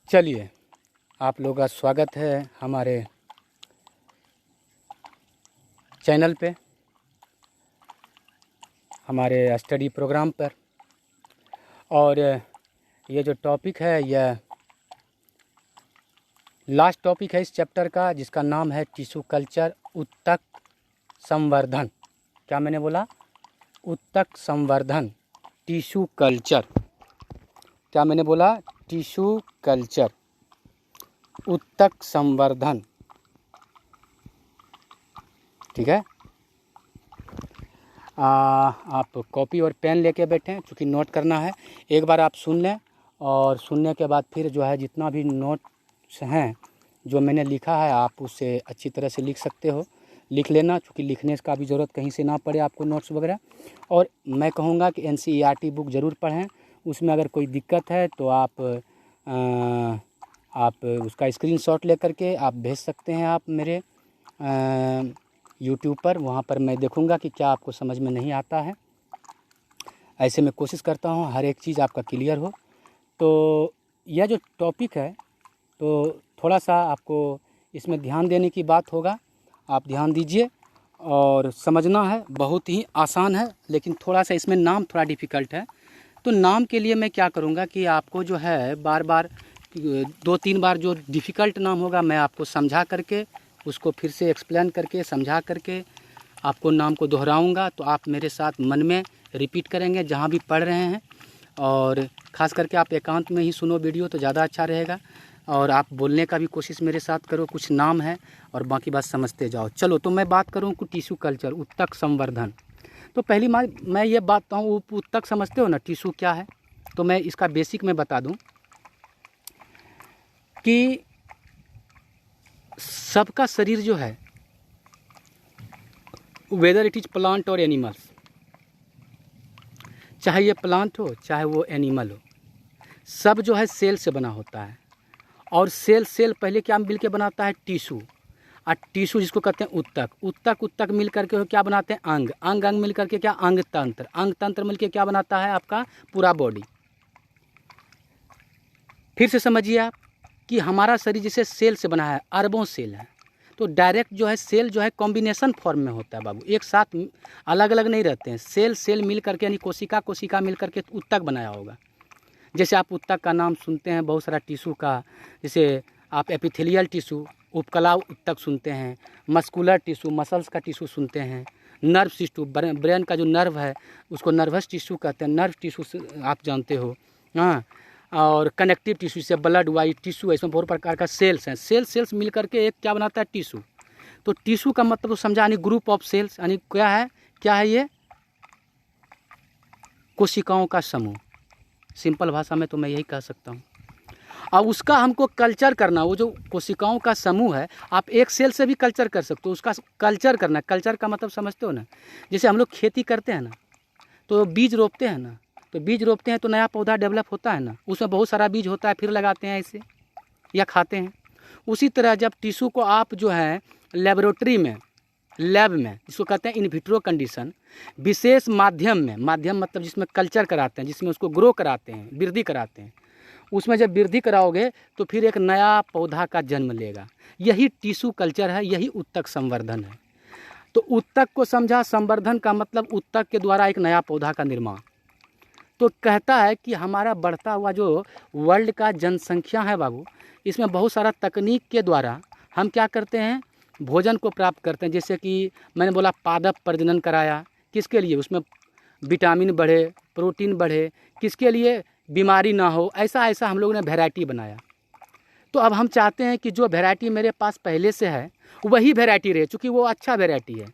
चलिए, आप लोगों का स्वागत है हमारे चैनल पे, हमारे स्टडी प्रोग्राम पर। और ये जो टॉपिक है यह लास्ट टॉपिक है इस चैप्टर का, जिसका नाम है टिश्यू कल्चर उत्तक संवर्धन। क्या मैंने बोला? उत्तक संवर्धन, टिश्यू कल्चर। क्या मैंने बोला? टिश्यू कल्चर, उत्तक संवर्धन। ठीक है, आप कॉपी और पेन लेके बैठें, चूँकि नोट करना है। एक बार आप सुन लें और सुनने के बाद फिर जो है जितना भी नोट्स हैं जो मैंने लिखा है आप उसे अच्छी तरह से लिख सकते हो, लिख लेना, चूँकि लिखने का भी ज़रूरत कहीं से ना पड़े आपको नोट्स वगैरह। और मैं कहूँगा कि NCERT बुक ज़रूर पढ़ें। उसमें अगर कोई दिक्कत है तो आप उसका स्क्रीनशॉट लेकर के आप भेज सकते हैं आप मेरे यूट्यूब पर। वहाँ पर मैं देखूँगा कि क्या आपको समझ में नहीं आता है। ऐसे मैं कोशिश करता हूँ हर एक चीज़ आपका क्लियर हो। तो यह जो टॉपिक है तो थोड़ा सा आपको इसमें ध्यान देने की बात होगा। आप ध्यान दीजिए और समझना है। बहुत ही आसान है, लेकिन थोड़ा सा इसमें नाम थोड़ा डिफ़िकल्ट है। तो नाम के लिए मैं क्या करूँगा कि आपको जो है बार बार 2-3 बार जो डिफ़िकल्ट नाम होगा मैं आपको समझा करके उसको फिर से एक्सप्लेन करके समझा करके आपको नाम को दोहराऊंगा। तो आप मेरे साथ मन में रिपीट करेंगे जहाँ भी पढ़ रहे हैं। और ख़ास करके आप एकांत में ही सुनो वीडियो तो ज़्यादा अच्छा रहेगा। और आप बोलने का भी कोशिश मेरे साथ करो, कुछ नाम है और बाकी बात समझते जाओ। चलो, तो मैं बात करूँ कि टिश्यू कल्चर, उत्तक संवर्धन। तो पहली मैं ये बात कहूँ, उत्तक समझते हो ना, टिश्यू क्या है? तो मैं इसका बेसिक में बता दूँ कि सबका शरीर जो है, वेदर इट इज़ प्लांट और एनिमल्स, चाहे ये प्लांट हो चाहे वो एनिमल हो, सब जो है सेल से बना होता है। और सेल पहले क्या मिल के बनाता है? टिश्यू। और टिश्यू जिसको कहते हैं उत्तक मिल करके क्या बनाते हैं? अंग मिल करके क्या? अंग तंत्र मिल के क्या बनाता है? आपका पूरा बॉडी। फिर से समझिए आप कि हमारा शरीर जैसे सेल से बना है, अरबों सेल है। तो डायरेक्ट जो है सेल जो है कॉम्बिनेशन फॉर्म में होता है बाबू, एक साथ अलग अलग नहीं रहते हैं। सेल मिल करके यानी कोशिका मिल करके उत्तक बनाया होगा। जैसे आप उत्तक का नाम सुनते हैं बहुत सारा टिश्यू का, जैसे आप एपिथेलियल टिश्यू, उपकला उत्तक सुनते हैं, मस्कुलर टिश्यू, मसल्स का टिश्यू सुनते हैं, नर्व टिश्यू, ब्रेन का जो नर्व है उसको नर्वस टिश्यू कहते हैं, नर्व टिश्यू आप जानते हो। हाँ, और कनेक्टिव टिश्यू से ब्लड वाइट टिश्यू, इसमें बहुत प्रकार का सेल्स हैं। सेल्स मिल करके एक क्या बनाता है? टिश्यू। तो टिश्यू का मतलब तो समझा, यानी ग्रुप ऑफ सेल्स, यानी क्या है ये? कोशिकाओं का समूह। सिंपल भाषा में तो मैं यही कह सकता हूँ। अब उसका हमको कल्चर करना, वो जो कोशिकाओं का समूह है, आप एक सेल से भी कल्चर कर सकते हो, उसका कल्चर करना। कल्चर का मतलब समझते हो ना? जैसे हम लोग खेती करते हैं ना, तो बीज रोपते हैं ना, तो बीज रोपते हैं तो नया पौधा डेवलप होता है ना, उसमें बहुत सारा बीज होता है, फिर लगाते हैं ऐसे या खाते हैं। उसी तरह जब टिश्यू को आप जो है लेबोरेटरी में, लैब में, जिसको कहते हैं इन विट्रो कंडीशन, विशेष माध्यम मतलब जिसमें कल्चर कराते हैं, जिसमें उसको ग्रो कराते हैं, वृद्धि कराते हैं, उसमें जब वृद्धि कराओगे तो फिर एक नया पौधा का जन्म लेगा। यही टिश्यू कल्चर है, यही उत्तक संवर्धन है। तो उत्तक को समझा, संवर्धन का मतलब उत्तक के द्वारा एक नया पौधा का निर्माण। तो कहता है कि हमारा बढ़ता हुआ जो वर्ल्ड का जनसंख्या है बाबू, इसमें बहुत सारा तकनीक के द्वारा हम क्या करते हैं? भोजन को प्राप्त करते हैं। जैसे कि मैंने बोला पादप प्रजनन कराया, किसके लिए? उसमें विटामिन बढ़े, प्रोटीन बढ़े, किसके लिए? बीमारी ना हो। ऐसा हम लोगों ने वैरायटी बनाया। तो अब हम चाहते हैं कि जो वैरायटी मेरे पास पहले से है वही वैरायटी रहे, चूँकि वो अच्छा वैरायटी है।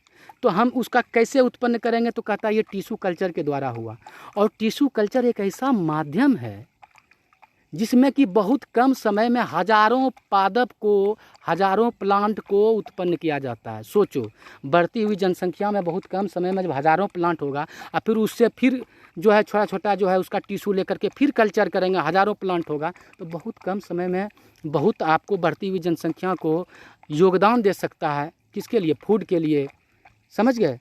तो हम उसका कैसे उत्पन्न करेंगे? तो कहता है ये टिश्यू कल्चर के द्वारा हुआ। और टिश्यू कल्चर एक ऐसा माध्यम है जिसमें कि बहुत कम समय में हजारों पादप को, हजारों प्लांट को उत्पन्न किया जाता है। सोचो, बढ़ती हुई जनसंख्या में बहुत कम समय में जब हजारों प्लांट होगा और फिर उससे फिर जो है छोटा जो है उसका टिश्यू लेकर के फिर कल्चर करेंगे, हजारों प्लांट होगा, तो बहुत कम समय में बहुत आपको बढ़ती हुई जनसंख्या को योगदान दे सकता है। किसके लिए? फूड के लिए। समझ गए?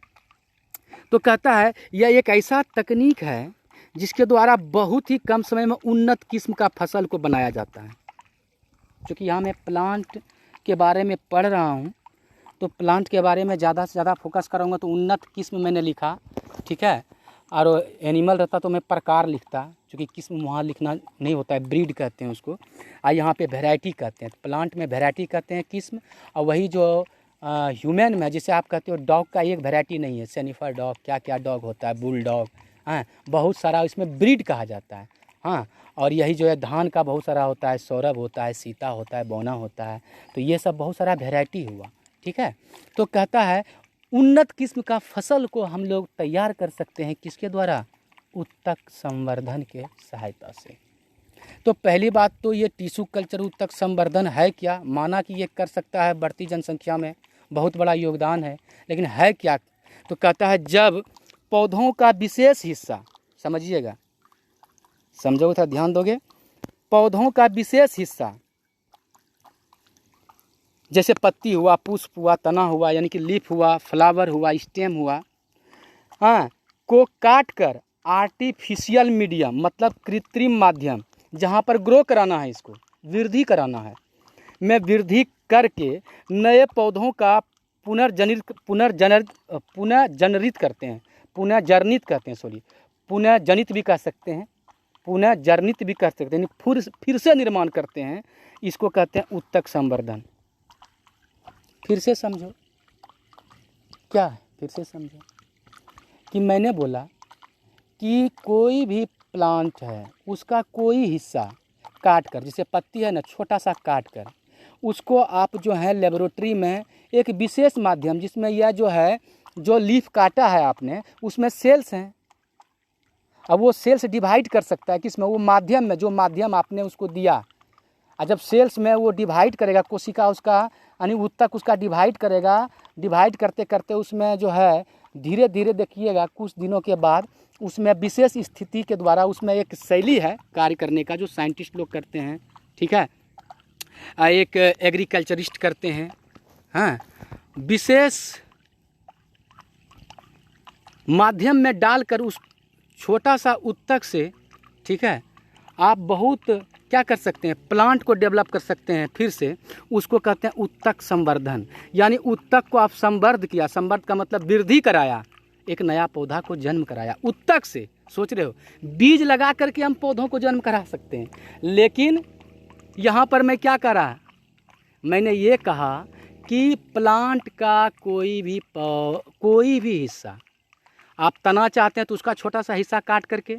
तो कहता है यह एक ऐसा तकनीक है जिसके द्वारा बहुत ही कम समय में उन्नत किस्म का फसल को बनाया जाता है। क्योंकि यहाँ मैं प्लांट के बारे में पढ़ रहा हूँ, तो प्लांट के बारे में ज़्यादा से ज़्यादा फोकस करूँगा। तो उन्नत किस्म मैंने लिखा, ठीक है। और एनिमल रहता तो मैं प्रकार लिखता, क्योंकि किस्म वहाँ लिखना नहीं होता है, ब्रीड कहते हैं उसको। यहाँ पे वैरायटी कहते हैं, प्लांट में वैरायटी कहते हैं किस्म। और वही जो ह्यूमन में, जैसे आप कहते हो डॉग का एक वैरायटी नहीं है, सेनिफर डॉग, क्या क्या डॉग होता है, बुल डॉग, हाँ बहुत सारा इसमें ब्रीड कहा जाता है। हाँ, और यही जो है धान का बहुत सारा होता है, सौरभ होता है, सीता होता है, बौना होता है, तो ये सब बहुत सारा वैरायटी हुआ, ठीक है। तो कहता है उन्नत किस्म का फसल को हम लोग तैयार कर सकते हैं, किसके द्वारा? उत्तक संवर्धन के सहायता से। तो पहली बात तो ये टिश्यू कल्चर उत्तक संवर्धन है क्या? माना कि ये कर सकता है, बढ़ती जनसंख्या में बहुत बड़ा योगदान है, लेकिन है क्या? तो कहता है जब पौधों का विशेष हिस्सा, समझिएगा, समझोगे था, ध्यान दोगे, पौधों का विशेष हिस्सा जैसे पत्ती हुआ, पुष्प हुआ, तना हुआ, यानी कि लीफ हुआ, फ्लावर हुआ, स्टेम हुआ, हाँ, को काट कर आर्टिफिशियल मीडियम, मतलब कृत्रिम माध्यम, जहाँ पर ग्रो कराना है, इसको वृद्धि कराना है, में वृद्धि करके नए पौधों का पुनर्जनित करते हैं, पुनर्जनित भी कह सकते हैं, पुनर्जनित भी कह सकते हैं, फिर से निर्माण करते हैं, इसको कहते हैं उत्तक संवर्धन। फिर से समझो क्या है, फिर से समझो कि मैंने बोला कि कोई भी प्लांट है, उसका कोई हिस्सा काट कर, जैसे पत्ती है ना, छोटा सा काट कर उसको आप जो है लेबोरेटरी में एक विशेष माध्यम, जिसमें यह जो है, जो लीफ काटा है आपने, उसमें सेल्स हैं। अब वो सेल्स डिवाइड कर सकता है किसमें? वो माध्यम में, जो माध्यम आपने उसको दिया। और जब सेल्स में वो डिवाइड करेगा, कोशिका उसका, यानी उत्तक उसका डिवाइड करेगा, डिवाइड करते करते उसमें जो है धीरे धीरे देखिएगा कुछ दिनों के बाद उसमें विशेष स्थिति के द्वारा, उसमें एक शैली है कार्य करने का, जो साइंटिस्ट लोग करते हैं, ठीक है, एक एग्रीकल्चरिस्ट करते हैं, हाँ, विशेष माध्यम में डालकर उस छोटा सा उत्तक से, ठीक है, आप बहुत क्या कर सकते हैं, प्लांट को डेवलप कर सकते हैं। फिर से उसको कहते हैं उत्तक संवर्धन, यानी उत्तक को आप संवर्ध किया, संवर्ध का मतलब वृद्धि कराया, एक नया पौधा को जन्म कराया उत्तक से। सोच रहे हो, बीज लगा करके हम पौधों को जन्म करा सकते हैं, लेकिन यहाँ पर मैं क्या करा, मैंने ये कहा कि प्लांट का कोई भी हिस्सा, आप तना चाहते हैं तो उसका छोटा सा हिस्सा काट करके,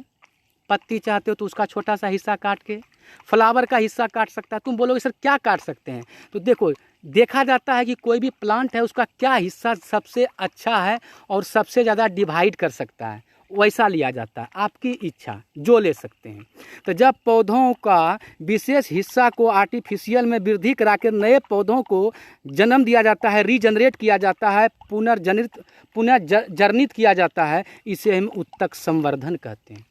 पत्ती चाहते हो तो उसका छोटा सा हिस्सा काट के, फ्लावर का हिस्सा काट सकता है। तुम बोलोगे सर क्या काट सकते हैं? तो देखो, देखा जाता है कि कोई भी प्लांट है उसका क्या हिस्सा सबसे अच्छा है और सबसे ज़्यादा डिवाइड कर सकता है, वैसा लिया जाता है, आपकी इच्छा जो ले सकते हैं। तो जब पौधों का विशेष हिस्सा को आर्टिफिशियल में वृद्धि करा के नए पौधों को जन्म दिया जाता है, रीजनरेट किया जाता है, पुनर्जनित किया जाता है, इसे हम उत्तक संवर्धन कहते हैं,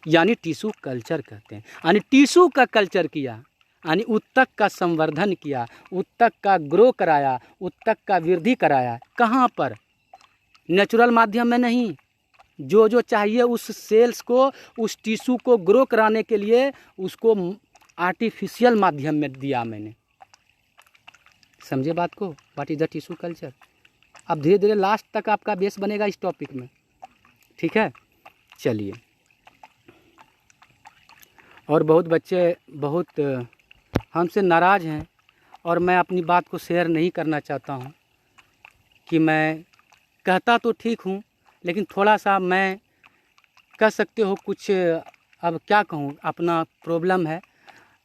यानी टिश्यू कल्चर कहते हैं। यानी टिश्यू का कल्चर किया, यानी उत्तक का संवर्धन किया, उत्तक का ग्रो कराया, उत्तक का वृद्धि कराया। कहाँ पर? नेचुरल माध्यम में नहीं, जो जो चाहिए उस सेल्स को, उस टिश्यू को ग्रो कराने के लिए उसको आर्टिफिशियल माध्यम में दिया मैंने। समझे बात को? What is the tissue culture? अब धीरे धीरे लास्ट तक आपका बेस बनेगा इस टॉपिक में, ठीक है। चलिए, और बहुत बच्चे बहुत हमसे नाराज़ हैं, और मैं अपनी बात को शेयर नहीं करना चाहता हूँ कि मैं कहता तो ठीक हूँ, लेकिन थोड़ा सा मैं कह सकते हो कुछ, अब क्या कहूँ, अपना प्रॉब्लम है।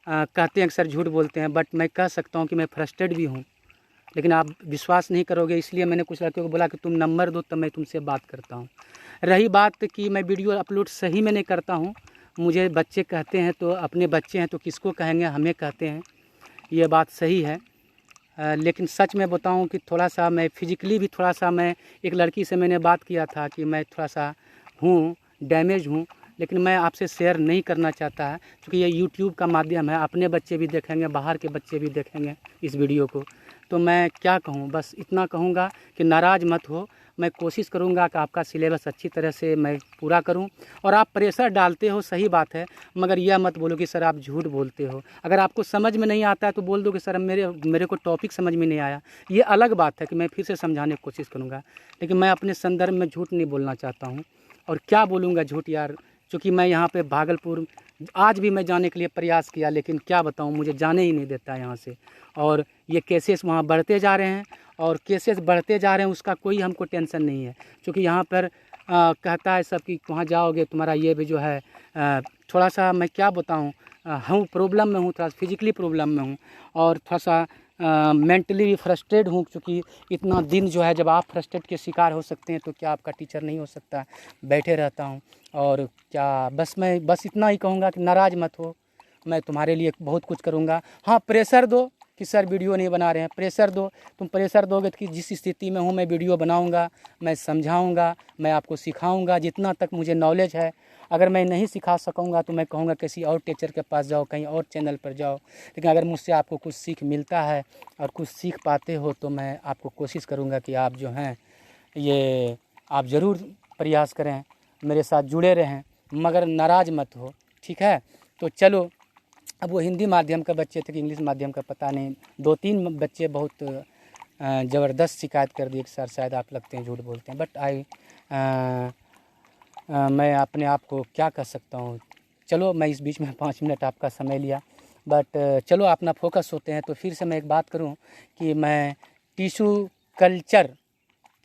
कहते हैं अक्सर झूठ बोलते हैं, बट मैं कह सकता हूँ कि मैं फ्रस्ट्रेट भी हूँ, लेकिन आप विश्वास नहीं करोगे, इसलिए मैंने कुछ लड़कियों को बोला कि तुम नंबर दो तब मैं तुमसे बात करता हूँ। रही बात कि मैं वीडियो अपलोड सही में नहीं करता हूँ, मुझे बच्चे कहते हैं, तो अपने बच्चे हैं तो किसको कहेंगे, हमें कहते हैं, ये बात सही है। लेकिन सच में बताऊं कि थोड़ा सा मैं फिजिकली भी थोड़ा सा, मैं एक लड़की से मैंने बात किया था कि मैं थोड़ा सा हूँ, डैमेज हूँ, लेकिन मैं आपसे शेयर नहीं करना चाहता है, क्योंकि ये YouTube का माध्यम है, अपने बच्चे भी देखेंगे, बाहर के बच्चे भी देखेंगे इस वीडियो को, तो मैं क्या कहूँ, बस इतना कहूँगा कि नाराज़ मत हो। मैं कोशिश करूँगा कि आपका सिलेबस अच्छी तरह से मैं पूरा करूँ। और आप प्रेशर डालते हो, सही बात है, मगर यह मत बोलो कि सर आप झूठ बोलते हो। अगर आपको समझ में नहीं आता है तो बोल दो कि सर मेरे को टॉपिक समझ में नहीं आया। ये अलग बात है कि मैं फिर से समझाने की कोशिश करूँगा, लेकिन मैं अपने संदर्भ में झूठ नहीं बोलना चाहता हूँ। और क्या बोलूँगा झूठ यार, क्योंकि मैं यहाँ पे भागलपुर आज भी मैं जाने के लिए प्रयास किया, लेकिन क्या बताऊँ, मुझे जाने ही नहीं देता यहाँ से। और ये केसेस वहाँ बढ़ते जा रहे हैं, और केसेस बढ़ते जा रहे हैं, उसका कोई हमको टेंशन नहीं है। क्योंकि यहाँ पर कहता है सब कि वहाँ जाओगे तुम्हारा ये भी जो है थोड़ा सा, मैं क्या बताऊँ, हूँ प्रॉब्लम में हूँ, थोड़ा फिजिकली प्रॉब्लम में हूँ, और थोड़ा सा मेंटली भी फ्रस्ट्रेट हूँ। क्योंकि इतना दिन जो है, जब आप फ्रस्ट्रेट के शिकार हो सकते हैं तो क्या आपका टीचर नहीं हो सकता। बैठे रहता हूँ, और क्या मैं बस इतना ही कहूँगा कि नाराज़ मत हो, मैं तुम्हारे लिए बहुत कुछ करूँगा। हाँ, प्रेशर दो कि सर वीडियो नहीं बना रहे हैं, प्रेशर दो। तुम प्रेशर दोगे कि जिस स्थिति में हूँ मैं वीडियो बनाऊँगा, मैं समझाऊँगा, मैं आपको सिखाऊँगा जितना तक मुझे नॉलेज है। अगर मैं नहीं सिखा सकूँगा तो मैं कहूँगा किसी और टीचर के पास जाओ, कहीं और चैनल पर जाओ। लेकिन अगर मुझसे आपको कुछ सीख मिलता है और कुछ सीख पाते हो तो मैं आपको कोशिश करूँगा कि आप जो हैं ये आप ज़रूर प्रयास करें, मेरे साथ जुड़े रहें, मगर नाराज़ मत हो, ठीक है। तो चलो, अब वो हिंदी माध्यम का बच्चे थे कि इंग्लिश माध्यम का पता नहीं, 2-3 बच्चे बहुत ज़बरदस्त शिकायत कर दिए कि सर शायद आप लगते हैं झूठ बोलते हैं। बट मैं अपने आप को क्या कर सकता हूँ। चलो, मैं इस बीच में 5 मिनट आपका समय लिया, बट चलो अपना फोकस होते हैं। तो फिर से मैं एक बात करूँ कि मैं टिश्यू कल्चर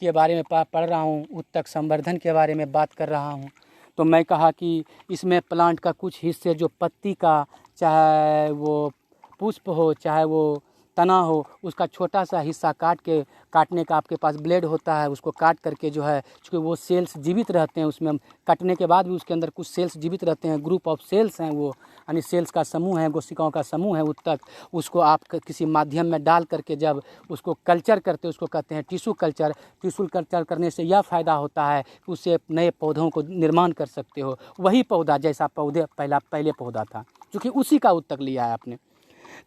के बारे में पढ़ रहा हूँ, उत्तक संवर्धन के बारे में बात कर रहा हूँ। तो मैं कहा कि इसमें प्लांट का कुछ हिस्से जो पत्ती का, चाहे वो पुष्प हो चाहे वो तना हो, उसका छोटा सा हिस्सा काटने का आपके पास ब्लेड होता है, उसको काट करके जो है, चूँकि वो सेल्स जीवित रहते हैं उसमें, काटने के बाद भी उसके अंदर कुछ सेल्स जीवित रहते हैं, ग्रुप ऑफ सेल्स हैं वो, यानी सेल्स का समूह है, कोशिकाओं का समूह है उत्तक। उसको आप किसी माध्यम में डाल करके जब उसको कल्चर करते हैं, उसको कहते हैं टिश्यू कल्चर। टिश्यू कल्चर करने से यह फ़ायदा होता है कि उससे नए पौधों को निर्माण कर सकते हो, वही पौधा जैसा पहले पौधा था, क्योंकि उसी का उत्तक लिया है आपने।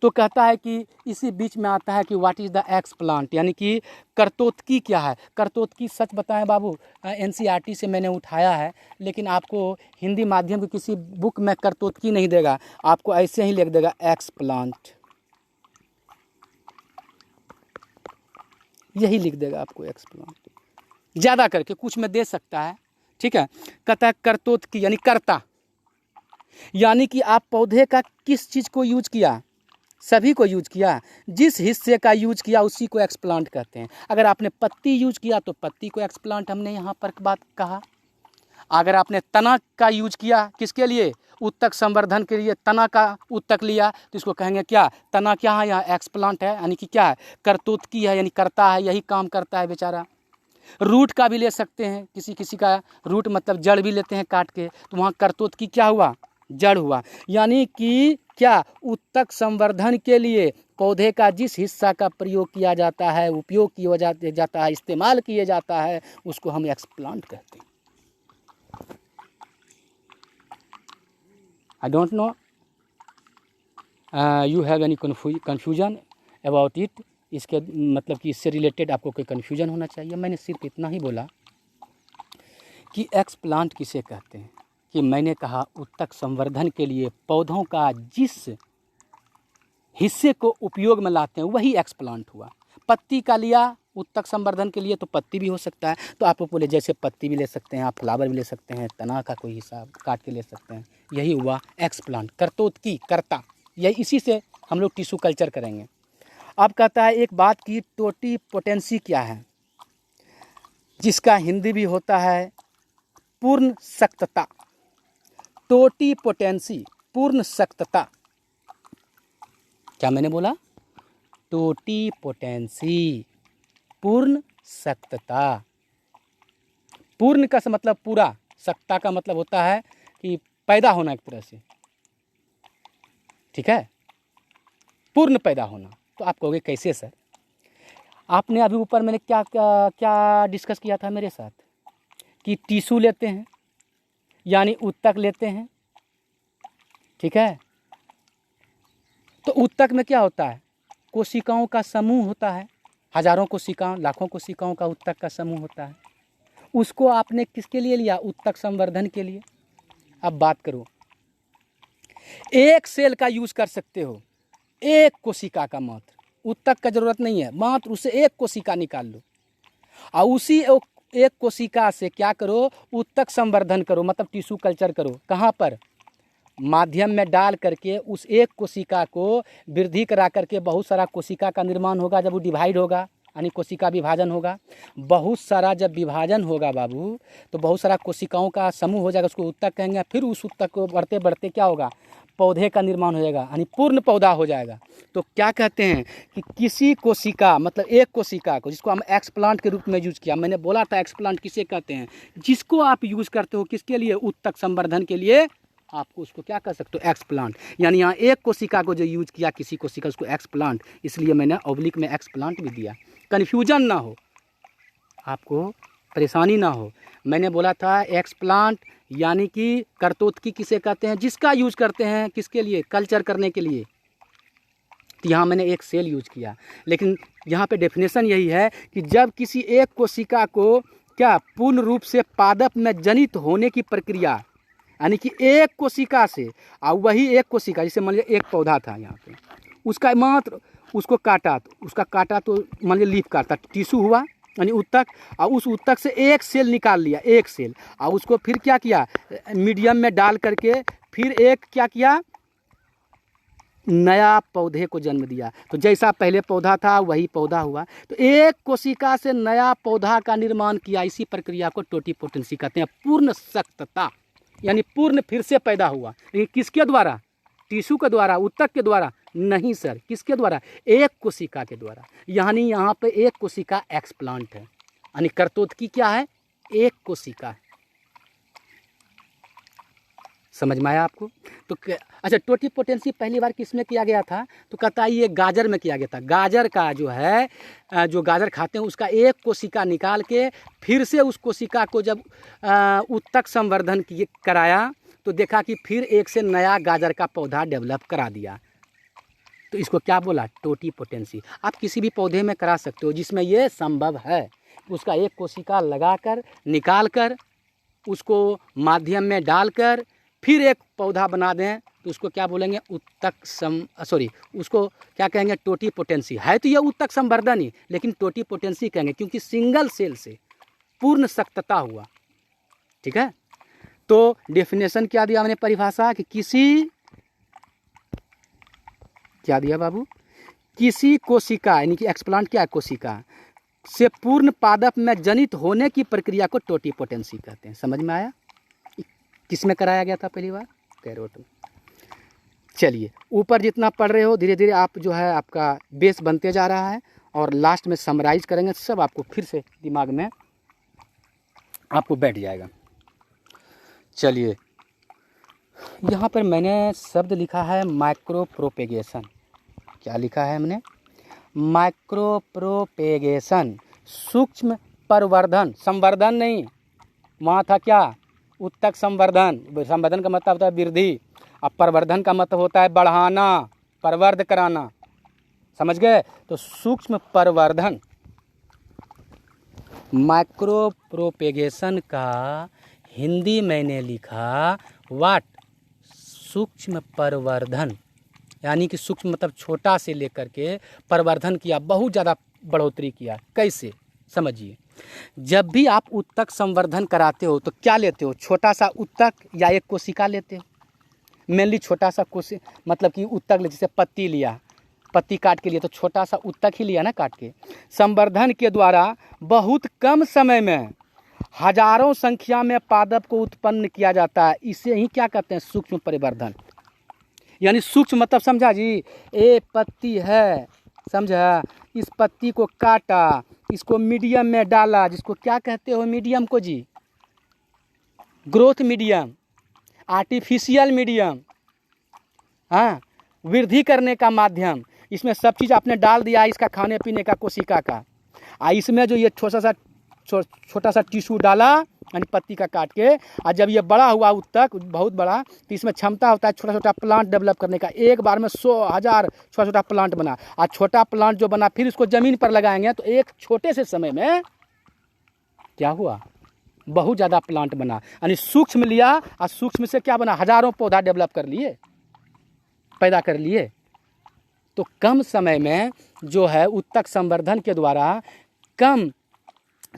तो कहता है कि इसी बीच में आता है कि what is the x plant, यानी कि करतोतकी क्या है। करतोतकी सच बताएं बाबू, एनसीईआरटी से मैंने उठाया है, लेकिन आपको हिंदी माध्यम की किसी बुक में करतोतकी नहीं देगा, आपको ऐसे ही लिख देगा एक्स प्लांट, यही लिख देगा आपको एक्स प्लांट, ज़्यादा करके कुछ में दे सकता है, ठीक है। कहता है करतोतकी यानी कर्ता, यानी कि आप पौधे का किस चीज़ को यूज किया, सभी को यूज किया, जिस हिस्से का यूज किया उसी को एक्सप्लांट कहते हैं। अगर आपने पत्ती यूज किया तो पत्ती को एक्सप्लांट हमने यहाँ पर बात कहा। अगर आपने तना का यूज किया किसके लिए, उत्तक संवर्धन के लिए, तना का उत्तक लिया तो इसको कहेंगे क्या, तना क्या है, यहाँ एक्सप्लांट है, यानी कि क्या है, करतोतकी है, यानी करता है, यही काम करता है बेचारा। रूट का भी ले सकते हैं, किसी किसी का रूट मतलब जड़ भी लेते हैं काट के, तो वहाँ करतोतकी क्या हुआ, जड़ हुआ। यानी कि क्या, उत्तक संवर्धन के लिए पौधे का जिस हिस्सा का प्रयोग किया जाता है, उपयोग किया जाता है, इस्तेमाल किया जाता है, उसको हम एक्सप्लांट कहते हैं। I don't know you have any confusion about it. इसके मतलब कि इससे रिलेटेड आपको कोई कन्फ्यूजन होना चाहिए। मैंने सिर्फ इतना ही बोला कि एक्सप्लांट किसे कहते हैं, कि मैंने कहा उत्तक संवर्धन के लिए पौधों का जिस हिस्से को उपयोग में लाते हैं वही एक्सप्लांट हुआ। पत्ती का लिया उत्तक संवर्धन के लिए तो पत्ती भी हो सकता है, तो आप बोले जैसे पत्ती भी ले सकते हैं, आप फ्लावर भी ले सकते हैं, तना का कोई हिस्सा काट के ले सकते हैं, यही हुआ एक्सप्लांट, करतोतकी, कर्ता। यही इसी से हम लोग टिश्यू कल्चर करेंगे। अब कहता है एक बात की, टोटी पोटेंसी क्या है, जिसका हिंदी भी होता है पूर्ण सख्तता। टोटी पोटेंसी, पूर्ण सख्तता, क्या मैंने बोला, टोटी पोटेंसी, पूर्ण सख्तता। पूर्ण का मतलब पूरा, सख्ता का मतलब होता है कि पैदा होना एक तरह से, ठीक है, पूर्ण पैदा होना। तो आप कहोगे कैसे सर, आपने अभी ऊपर मैंने क्या क्या क्या डिस्कस किया था मेरे साथ, कि टिश्यू लेते हैं यानी उत्तक लेते हैं, ठीक है। तो उत्तक में क्या होता है, कोशिकाओं का समूह होता है, हजारों कोशिकाओं लाखों कोशिकाओं का ऊतक का समूह होता है। उसको आपने किसके लिए लिया? ऊतक संवर्धन के लिए। अब बात करो, एक सेल का यूज कर सकते हो, एक कोशिका का मात्र, ऊतक का जरूरत नहीं है, मात्र उसे एक कोशिका निकाल लो और उसी एक कोशिका से क्या करो? ऊतक संवर्धन करो, मतलब टिश्यू कल्चर करो। कहाँ पर? माध्यम में डाल करके उस एक कोशिका को वृद्धि करा करके बहुत सारा कोशिका का निर्माण होगा। जब वो डिवाइड होगा यानी कोशिका विभाजन होगा, बहुत सारा जब विभाजन होगा बाबू, तो बहुत सारा कोशिकाओं का समूह हो जाएगा, उसको ऊतक कहेंगे। फिर उस ऊतक को बढ़ते बढ़ते क्या होगा? पौधे का निर्माण हो जाएगा, यानी पूर्ण पौधा हो जाएगा। तो क्या कहते हैं कि किसी कोशिका, मतलब एक कोशिका को, जिसको हम एक्सप्लांट के रूप में यूज किया, मैंने बोला था एक्सप्लांट किसे कहते हैं? जिसको आप यूज करते हो किसके लिए? ऊतक संवर्धन के लिए, आपको उसको क्या कर सकते हो? एक्सप्लांट। यानी यहाँ एक कोशिका को जो यूज किया किसी कोशिका, उसको एक्सप्लांट, इसलिए मैंने ऑब्लिक में एक्सप्लांट भी दिया। कन्फ्यूजन ना हो, आपको परेशानी ना हो। मैंने बोला था एक्सप्लांट यानी कि करतोतकी किसे कहते हैं? जिसका यूज करते हैं किसके लिए? कल्चर करने के लिए। तो यहाँ मैंने एक सेल यूज किया, लेकिन यहाँ पे डेफिनेशन यही है कि जब किसी एक कोशिका को क्या पूर्ण रूप से पादप में जनित होने की प्रक्रिया, यानी कि एक कोशिका से, और वही एक कोशिका, जैसे मान लीजिए एक पौधा था यहाँ पे, उसका मात्र उसको काटा, तो उसका काटा तो मान लीजिए लीफ काटा, टिश्यू हुआ यानी ऊतक, और उस ऊतक से एक सेल निकाल लिया, एक सेल, और उसको फिर क्या किया? मीडियम में डाल करके फिर एक क्या किया? नया पौधे को जन्म दिया। तो जैसा पहले पौधा था वही पौधा हुआ। तो एक कोशिका से नया पौधा का निर्माण किया, इसी प्रक्रिया को टोटिपोटेंसी कहते हैं। पूर्ण सख्तता यानी पूर्ण फिर से पैदा हुआ, लेकिन किसके द्वारा? टिश्यू के द्वारा, ऊतक के द्वारा नहीं सर। किसके द्वारा? एक कोशिका के द्वारा। यानी यहाँ पे एक कोशिका एक्सप्लांट है, यानी करतोतकी क्या है? एक कोशिका है। समझ में आया आपको? तो अच्छा, टोटिपोटेंसी पहली बार किस में किया गया था? तो कहता है ये गाजर में किया गया था। गाजर का जो है, जो गाजर खाते हैं उसका एक कोशिका निकाल के फिर से उस कोशिका को जब ऊतक संवर्धन कराया, तो देखा कि फिर एक से नया गाजर का पौधा डेवलप करा दिया। तो इसको क्या बोला? टोटिपोटेंसी। आप किसी भी पौधे में करा सकते हो जिसमें ये संभव है। उसका एक कोशिका लगाकर निकाल कर उसको माध्यम में डालकर फिर एक पौधा बना दें, तो उसको क्या बोलेंगे? ऊतक उसको क्या कहेंगे? टोटिपोटेंसी। है तो ये ऊतक संवर्धन ही, लेकिन टोटिपोटेंसी कहेंगे क्योंकि सिंगल सेल से पूर्ण सख्तता हुआ। ठीक है, तो डेफिनेशन क्या दिया मैंने? परिभाषा कि किसी, क्या दिया बाबू? किसी कोशिका, यानी कि एक्सप्लांट क्या है? कोशिका से पूर्ण पादप में जनित होने की प्रक्रिया को टोटिपोटेंसी कहते हैं। समझ में आया? किस में कराया गया था पहली बार? कैरोट में। चलिए, ऊपर जितना पढ़ रहे हो धीरे धीरे आप जो है आपका बेस बनते जा रहा है, और लास्ट में समराइज करेंगे सब आपको फिर से दिमाग में आपको बैठ जाएगा। चलिए, यहाँ पर मैंने शब्द लिखा है माइक्रो प्रोपेगेशन। क्या लिखा है हमने? माइक्रो प्रोपेगेशन, सूक्ष्म परवर्धन। संवर्धन नहीं, वहाँ था क्या? ऊतक संवर्धन। संवर्धन का मतलब होता है वृद्धि, और परवर्धन का मतलब होता है बढ़ाना, परवर्ध कराना। समझ गए? तो सूक्ष्म परवर्धन, माइक्रो प्रोपेगेशन का हिंदी मैंने लिखा वाट? सूक्ष्म परवर्धन। यानी कि सूक्ष्म मतलब छोटा से लेकर के परवर्धन किया, बहुत ज़्यादा बढ़ोतरी किया। कैसे? समझिए, जब भी आप ऊतक संवर्धन कराते हो तो क्या लेते हो? छोटा सा ऊतक या एक कोशिका लेते हो? मेनली छोटा सा मतलब कि ऊतक ले, जैसे पत्ती लिया, पत्ती काट के लिए तो छोटा सा ऊतक ही लिया ना काट के। संवर्धन के द्वारा बहुत कम समय में हजारों संख्या में पादप को उत्पन्न किया जाता है। इसे ही क्या कहते हैं? सूक्ष्म परिवर्धन। यानी सूक्ष्म मतलब समझा जी? एक पत्ती है, समझा? इस पत्ती को काटा, इसको मीडियम में डाला, जिसको क्या कहते हो? मीडियम को जी, ग्रोथ मीडियम, आर्टिफिशियल मीडियम, हाँ, वृद्धि करने का माध्यम। इसमें सब चीज़ आपने डाल दिया, इसका खाने पीने का कोशिका का, इसमें जो ये छोटा सा टिश्यू डाला, यानी पत्ती का काट के। और जब ये बड़ा हुआ उत्तक बहुत बड़ा, तो इसमें क्षमता होता है छोटा छोटा प्लांट डेवलप करने का। एक बार में 100,000 छोटा छोटा प्लांट बना, और छोटा प्लांट जो बना फिर उसको ज़मीन पर लगाएंगे तो एक छोटे से समय में क्या हुआ, बहुत ज़्यादा प्लांट बना। यानी सूक्ष्म लिया और सूक्ष्म से क्या बना, हज़ारों पौधा डेवलप कर लिए, पैदा कर लिए। तो कम समय में जो है उत्तक संवर्धन के द्वारा, कम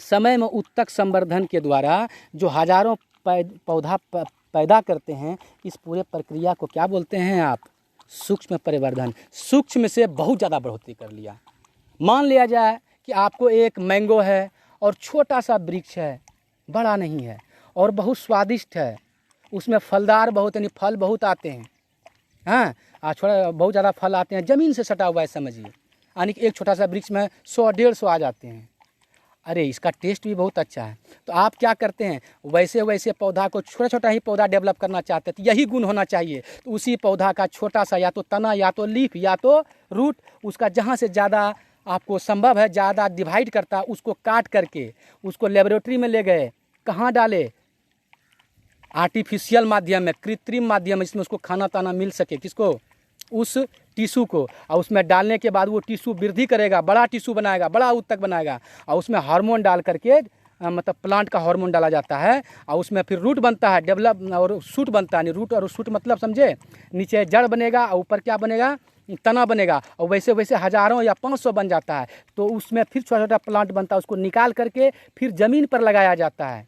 समय में उत्तक संवर्धन के द्वारा जो हज़ारों पौधा पैदा करते हैं, इस पूरे प्रक्रिया को क्या बोलते हैं आप, सूक्ष्म परिवर्धन। सूक्ष्म से बहुत ज़्यादा बढ़ोतरी कर लिया। मान लिया जाए कि आपको एक मैंगो है और छोटा सा वृक्ष है, बड़ा नहीं है और बहुत स्वादिष्ट है, उसमें फलदार बहुत, यानी फल बहुत आते हैं, हाँ छोटा बहुत ज़्यादा फल आते हैं, ज़मीन से सटा हुआ है समझिए, यानी कि एक छोटा सा वृक्ष में 100-150 आ जाते हैं। अरे इसका टेस्ट भी बहुत अच्छा है। तो आप क्या करते हैं, वैसे वैसे पौधा को छोटा छोटा ही पौधा डेवलप करना चाहते हैं, तो यही गुण होना चाहिए। तो उसी पौधा का छोटा सा या तो तना या तो लीफ या तो रूट, उसका जहाँ से ज़्यादा आपको संभव है ज़्यादा डिवाइड करता, उसको काट करके उसको लेबोरेटरी में ले गए, कहाँ डाले, आर्टिफिशियल माध्यम में, कृत्रिम माध्यम में, जिसमें उसको खाना ताना मिल सके, किसको, उस टिश्यू को। और उसमें डालने के बाद वो टिश्यू वृद्धि करेगा, बड़ा टिश्यू बनाएगा, बड़ा उत्तक बनाएगा, और उसमें हार्मोन डाल करके मतलब प्लांट का हार्मोन डाला जाता है, और उसमें फिर रूट बनता है, डेवलप और शूट बनता है। रूट और शूट मतलब समझे, नीचे जड़ बनेगा और ऊपर क्या बनेगा, तना बनेगा, और वैसे वैसे हज़ारों या 500 बन जाता है। तो उसमें फिर छोटा छोटा प्लांट बनता है, उसको निकाल करके फिर ज़मीन पर लगाया जाता है,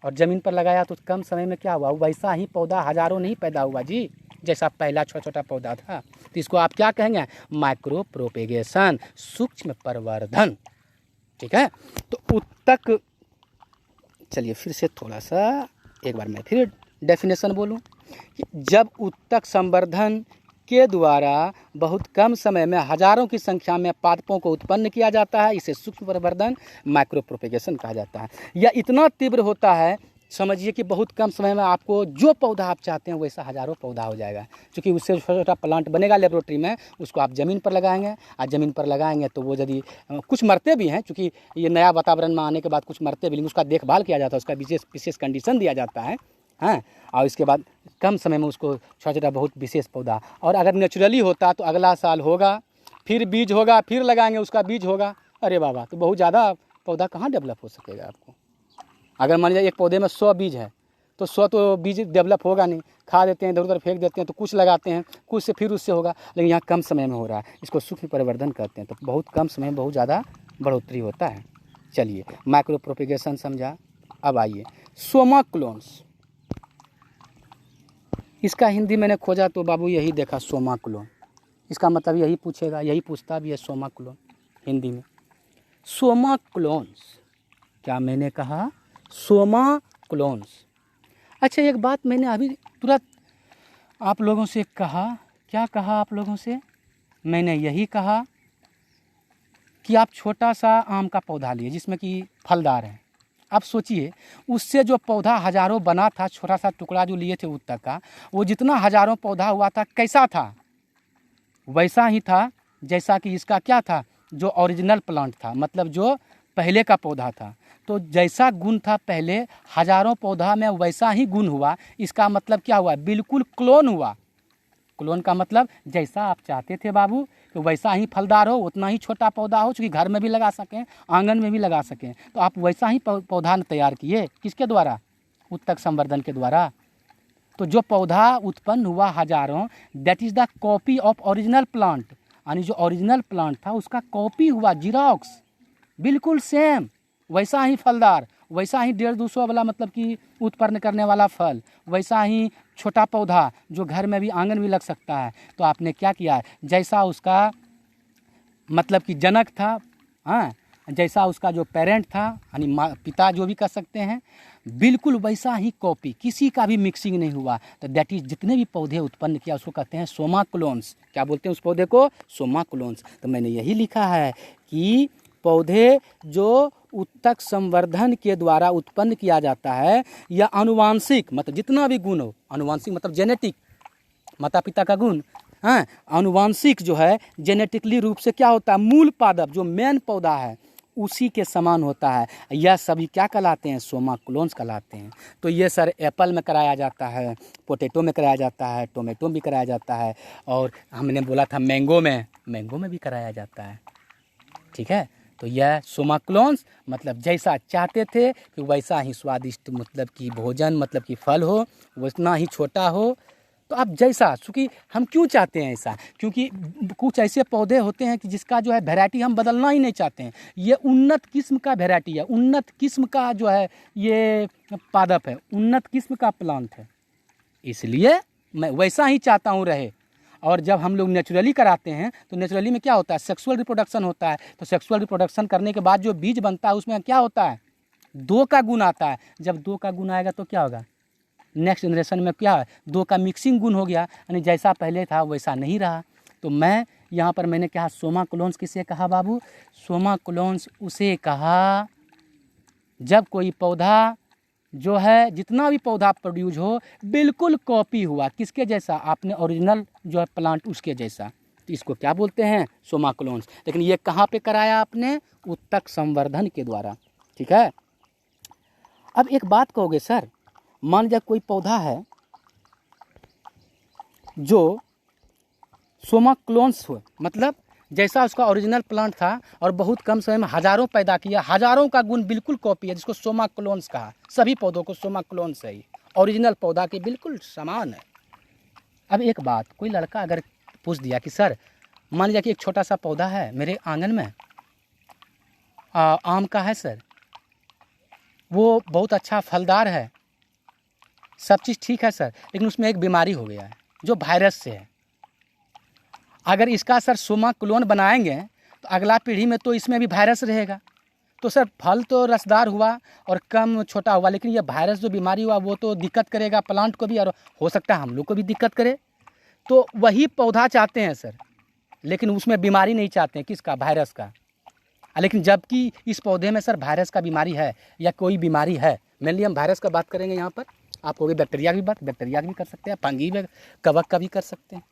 और ज़मीन पर लगाया तो कम समय में क्या हुआ, वैसा ही पौधा हज़ारों नहीं पैदा हुआ जी, जैसा पहला छोटा छोटा पौधा था। तो इसको आप क्या कहेंगे, माइक्रो प्रोपेगेशन, सूक्ष्म प्रवर्धन। ठीक है। तो उत्तक, चलिए फिर से थोड़ा सा एक बार मैं फिर डेफिनेशन बोलूं कि जब उत्तक संवर्धन के द्वारा बहुत कम समय में हज़ारों की संख्या में पादपों को उत्पन्न किया जाता है, इसे सूक्ष्म प्रवर्धन, माइक्रो प्रोपेगेशन कहा जाता है। यह इतना तीव्र होता है, समझिए कि बहुत कम समय में आपको जो पौधा आप चाहते हैं वैसा हज़ारों पौधा हो जाएगा, क्योंकि उससे छोटा छोटा प्लांट बनेगा लेबोरेटरी में, उसको आप ज़मीन पर लगाएंगे, और ज़मीन पर लगाएंगे तो वो यदि कुछ मरते भी हैं, क्योंकि ये नया वातावरण में आने के बाद कुछ मरते भी, लेकिन उसका देखभाल किया जाता है, उसका विशेष कंडीशन दिया जाता है, हाँ। और इसके बाद कम समय में उसको छोटा छोटा बहुत विशेष पौधा, और अगर नेचुरली होता तो अगला साल होगा, फिर बीज होगा, फिर लगाएंगे, उसका बीज होगा, अरे बाबा, तो बहुत ज़्यादा पौधा कहाँ डेवलप हो सकेगा आपको। अगर मान लीजिए एक पौधे में 100 बीज है, तो 100 तो बीज डेवलप होगा नहीं, खा देते हैं, इधर उधर फेंक देते हैं, तो कुछ लगाते हैं, कुछ से फिर उससे होगा, लेकिन यहाँ कम समय में हो रहा है, इसको सूक्ष्म परिवर्धन कहते हैं। तो बहुत कम समय में बहुत ज़्यादा बढ़ोतरी होता है। चलिए माइक्रो प्रोपेगेशन समझा। अब आइए सोमा क्लोन्स, इसका हिंदी मैंने खोजा तो बाबू यही देखा, सोमा क्लोन। इसका मतलब यही पूछेगा, यही पूछता भी है, सोमा क्लोन हिंदी में। सोमा क्लोन्स, क्या मैंने कहा, सोमा क्लोन्स। अच्छा एक बात मैंने अभी तुरंत आप लोगों से कहा, क्या कहा आप लोगों से, मैंने यही कहा कि आप छोटा सा आम का पौधा लिए जिसमें कि फलदार है। आप सोचिए उससे जो पौधा हज़ारों बना था, छोटा सा टुकड़ा जो लिए थे उत्तक का, वो जितना हज़ारों पौधा हुआ था कैसा था, वैसा ही था जैसा कि इसका क्या था, जो ओरिजिनल प्लांट था, मतलब जो पहले का पौधा था। तो जैसा गुण था पहले हज़ारों पौधा में वैसा ही गुण हुआ। इसका मतलब क्या हुआ, बिल्कुल क्लोन हुआ। क्लोन का मतलब जैसा आप चाहते थे बाबू कि वैसा ही फलदार हो, उतना ही छोटा पौधा हो, चूँकि घर में भी लगा सकें, आंगन में भी लगा सकें, तो आप वैसा ही पौधा तैयार किए। किसके द्वारा, उत्तक संवर्धन के द्वारा। तो जो पौधा उत्पन्न हुआ हज़ारों, that is the copy of original plant, यानी जो ओरिजिनल प्लांट था उसका कॉपी हुआ, जीरोक्स, बिल्कुल सेम, वैसा ही फलदार, वैसा ही 150-200 वाला मतलब कि उत्पन्न करने वाला फल, वैसा ही छोटा पौधा जो घर में भी आंगन भी लग सकता है। तो आपने क्या किया, जैसा उसका मतलब कि जनक था, हाँ, जैसा उसका जो पेरेंट था, यानी पिता जो भी कर सकते हैं, बिल्कुल वैसा ही कॉपी, किसी का भी मिक्सिंग नहीं हुआ। तो दैट इज जितने भी पौधे उत्पन्न किया उसको कहते हैं सोमा क्लोन्स। क्या बोलते हैं उस पौधे को, सोमा क्लोन्स। तो मैंने यही लिखा है कि पौधे जो उत्तक संवर्धन के द्वारा उत्पन्न किया जाता है, या आनुवांशिक मतलब जितना भी गुण हो, आनुवांशिक मतलब जेनेटिक, माता पिता का गुण, हाँ, आनुवांशिक जो है जेनेटिकली रूप से क्या होता है, मूल पादप जो मेन पौधा है उसी के समान होता है। यह सभी क्या कहलाते हैं? सोमा क्लोन्स कहलाते हैं। तो ये सर एप्पल में कराया जाता है, पोटैटो में कराया जाता है, टोमेटो में भी कराया जाता है, और हमने बोला था मैंगो में भी कराया जाता है। ठीक है, तो यह सोमा क्लोन्स मतलब जैसा चाहते थे कि वैसा ही स्वादिष्ट मतलब कि भोजन मतलब कि फल हो, उतना ही छोटा हो। तो आप जैसा, चूँकि हम क्यों चाहते हैं ऐसा? क्योंकि कुछ ऐसे पौधे होते हैं कि जिसका जो है वैरायटी हम बदलना ही नहीं चाहते हैं। ये उन्नत किस्म का वैरायटी है, उन्नत किस्म का जो है ये पादप है, उन्नत किस्म का प्लांट है, इसलिए मैं वैसा ही चाहता हूँ रहे। और जब हम लोग नेचुरली कराते हैं तो नेचुरली में क्या होता है? सेक्सुअल रिप्रोडक्शन होता है। तो सेक्सुअल रिप्रोडक्शन करने के बाद जो बीज बनता है उसमें क्या होता है? 2 का गुण आता है। जब 2 का गुण आएगा तो क्या होगा? नेक्स्ट जनरेशन में क्या है? 2 का मिक्सिंग गुण हो गया, यानी जैसा पहले था वैसा नहीं रहा। तो मैं यहाँ पर मैंने कहा सोमा क्लोन्स किसे कहा बाबू? सोमा क्लोन्स उसे कहा जब कोई पौधा जो है, जितना भी पौधा प्रोड्यूस हो, बिल्कुल कॉपी हुआ किसके जैसा? आपने ओरिजिनल जो है प्लांट उसके जैसा, तो इसको क्या बोलते हैं? सोमा क्लोन्स। लेकिन ये कहाँ पे कराया आपने? उत्तक संवर्धन के द्वारा। ठीक है, अब एक बात कहोगे सर, मान लीजिए कोई पौधा है जो सोमा क्लोन्स हो, मतलब जैसा उसका ओरिजिनल प्लांट था और बहुत कम समय में हज़ारों पैदा किया, हज़ारों का गुण बिल्कुल कॉपी है, जिसको सोमा क्लोन्स कहा। सभी पौधों को सोमा क्लोन्स है, ओरिजिनल पौधा के बिल्कुल समान है। अब एक बात, कोई लड़का अगर पूछ दिया कि सर मान लीजिए कि एक छोटा सा पौधा है मेरे आंगन में, आम का है सर, वो बहुत अच्छा फलदार है, सब चीज़ ठीक है सर, लेकिन उसमें एक बीमारी हो गया है जो वायरस से है। अगर इसका सर सोमा क्लोन बनाएंगे तो अगला पीढ़ी में तो इसमें भी वायरस रहेगा। तो सर फल तो रसदार हुआ और कम छोटा हुआ, लेकिन ये वायरस जो बीमारी हुआ वो तो दिक्कत करेगा प्लांट को भी, और हो सकता है हम लोग को भी दिक्कत करे। तो वही पौधा चाहते हैं सर, लेकिन उसमें बीमारी नहीं चाहते हैं, किसका? वायरस का। लेकिन जबकि इस पौधे में सर वायरस का बीमारी है या कोई बीमारी है, मेनली हम वायरस का बात करेंगे यहाँ पर, आप हो गए बैक्टीरिया की बात, बैक्टीरिया की भी कर सकते हैं, फंगी भी, कवक का भी कर सकते हैं।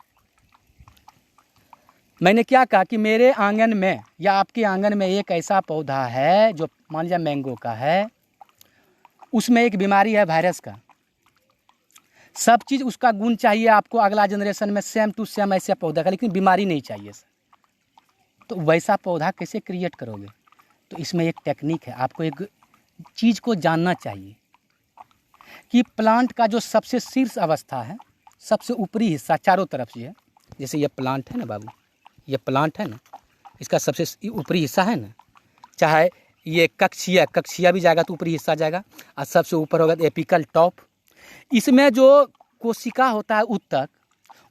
मैंने क्या कहा कि मेरे आंगन में या आपके आंगन में एक ऐसा पौधा है जो मान लीजिए मैंगो का है, उसमें एक बीमारी है वायरस का। सब चीज़ उसका गुण चाहिए आपको अगला जनरेशन में सेम टू सेम ऐसे पौधा का, लेकिन बीमारी नहीं चाहिए सर। तो वैसा पौधा कैसे क्रिएट करोगे? तो इसमें एक टेक्निक है, आपको एक चीज़ को जानना चाहिए कि प्लांट का जो सबसे शीर्ष अवस्था है, सबसे ऊपरी हिस्सा चारों तरफ से है, जैसे ये प्लांट है ना बाबू, ये प्लांट है ना, इसका सबसे ऊपरी हिस्सा है ना, चाहे ये कक्षिया भी जाएगा तो ऊपरी हिस्सा जाएगा, और सबसे ऊपर होगा एपिकल टॉप। इसमें जो कोशिका होता है उत्तक,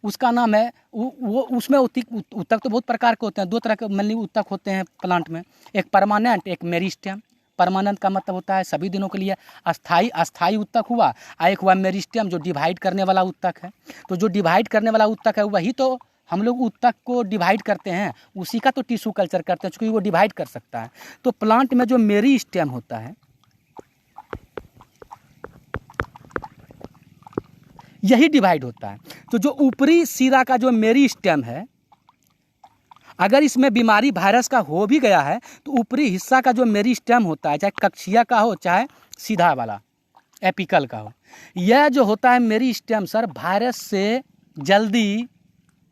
उसका नाम है वो उसमें उत्तक तो बहुत प्रकार के होते हैं, 2 तरह के मेनली उत्तक होते हैं प्लांट में, एक परमानेंट, एक मेरिस्टेम। परमानेंट का मतलब होता है सभी दिनों के लिए, अस्थाई उत्तक हुआ, और एक हुआ मेरिस्टेम जो डिवाइड करने वाला उत्तक है। तो जो डिवाइड करने वाला उत्तक है वही तो हम लोग उत्तक को डिवाइड करते हैं, उसी का तो टिश्यू कल्चर करते हैं, क्योंकि वो डिवाइड कर सकता है। तो प्लांट में जो मेरिस्टेम होता है यही डिवाइड होता है। तो जो ऊपरी सिरा का जो मेरिस्टेम है, अगर इसमें बीमारी वायरस का हो भी गया है तो ऊपरी हिस्सा का जो मेरिस्टेम होता है, चाहे कक्षीय का हो चाहे सीधा वाला एपिकल का हो, यह जो होता है मेरिस्टेम सर वायरस से जल्दी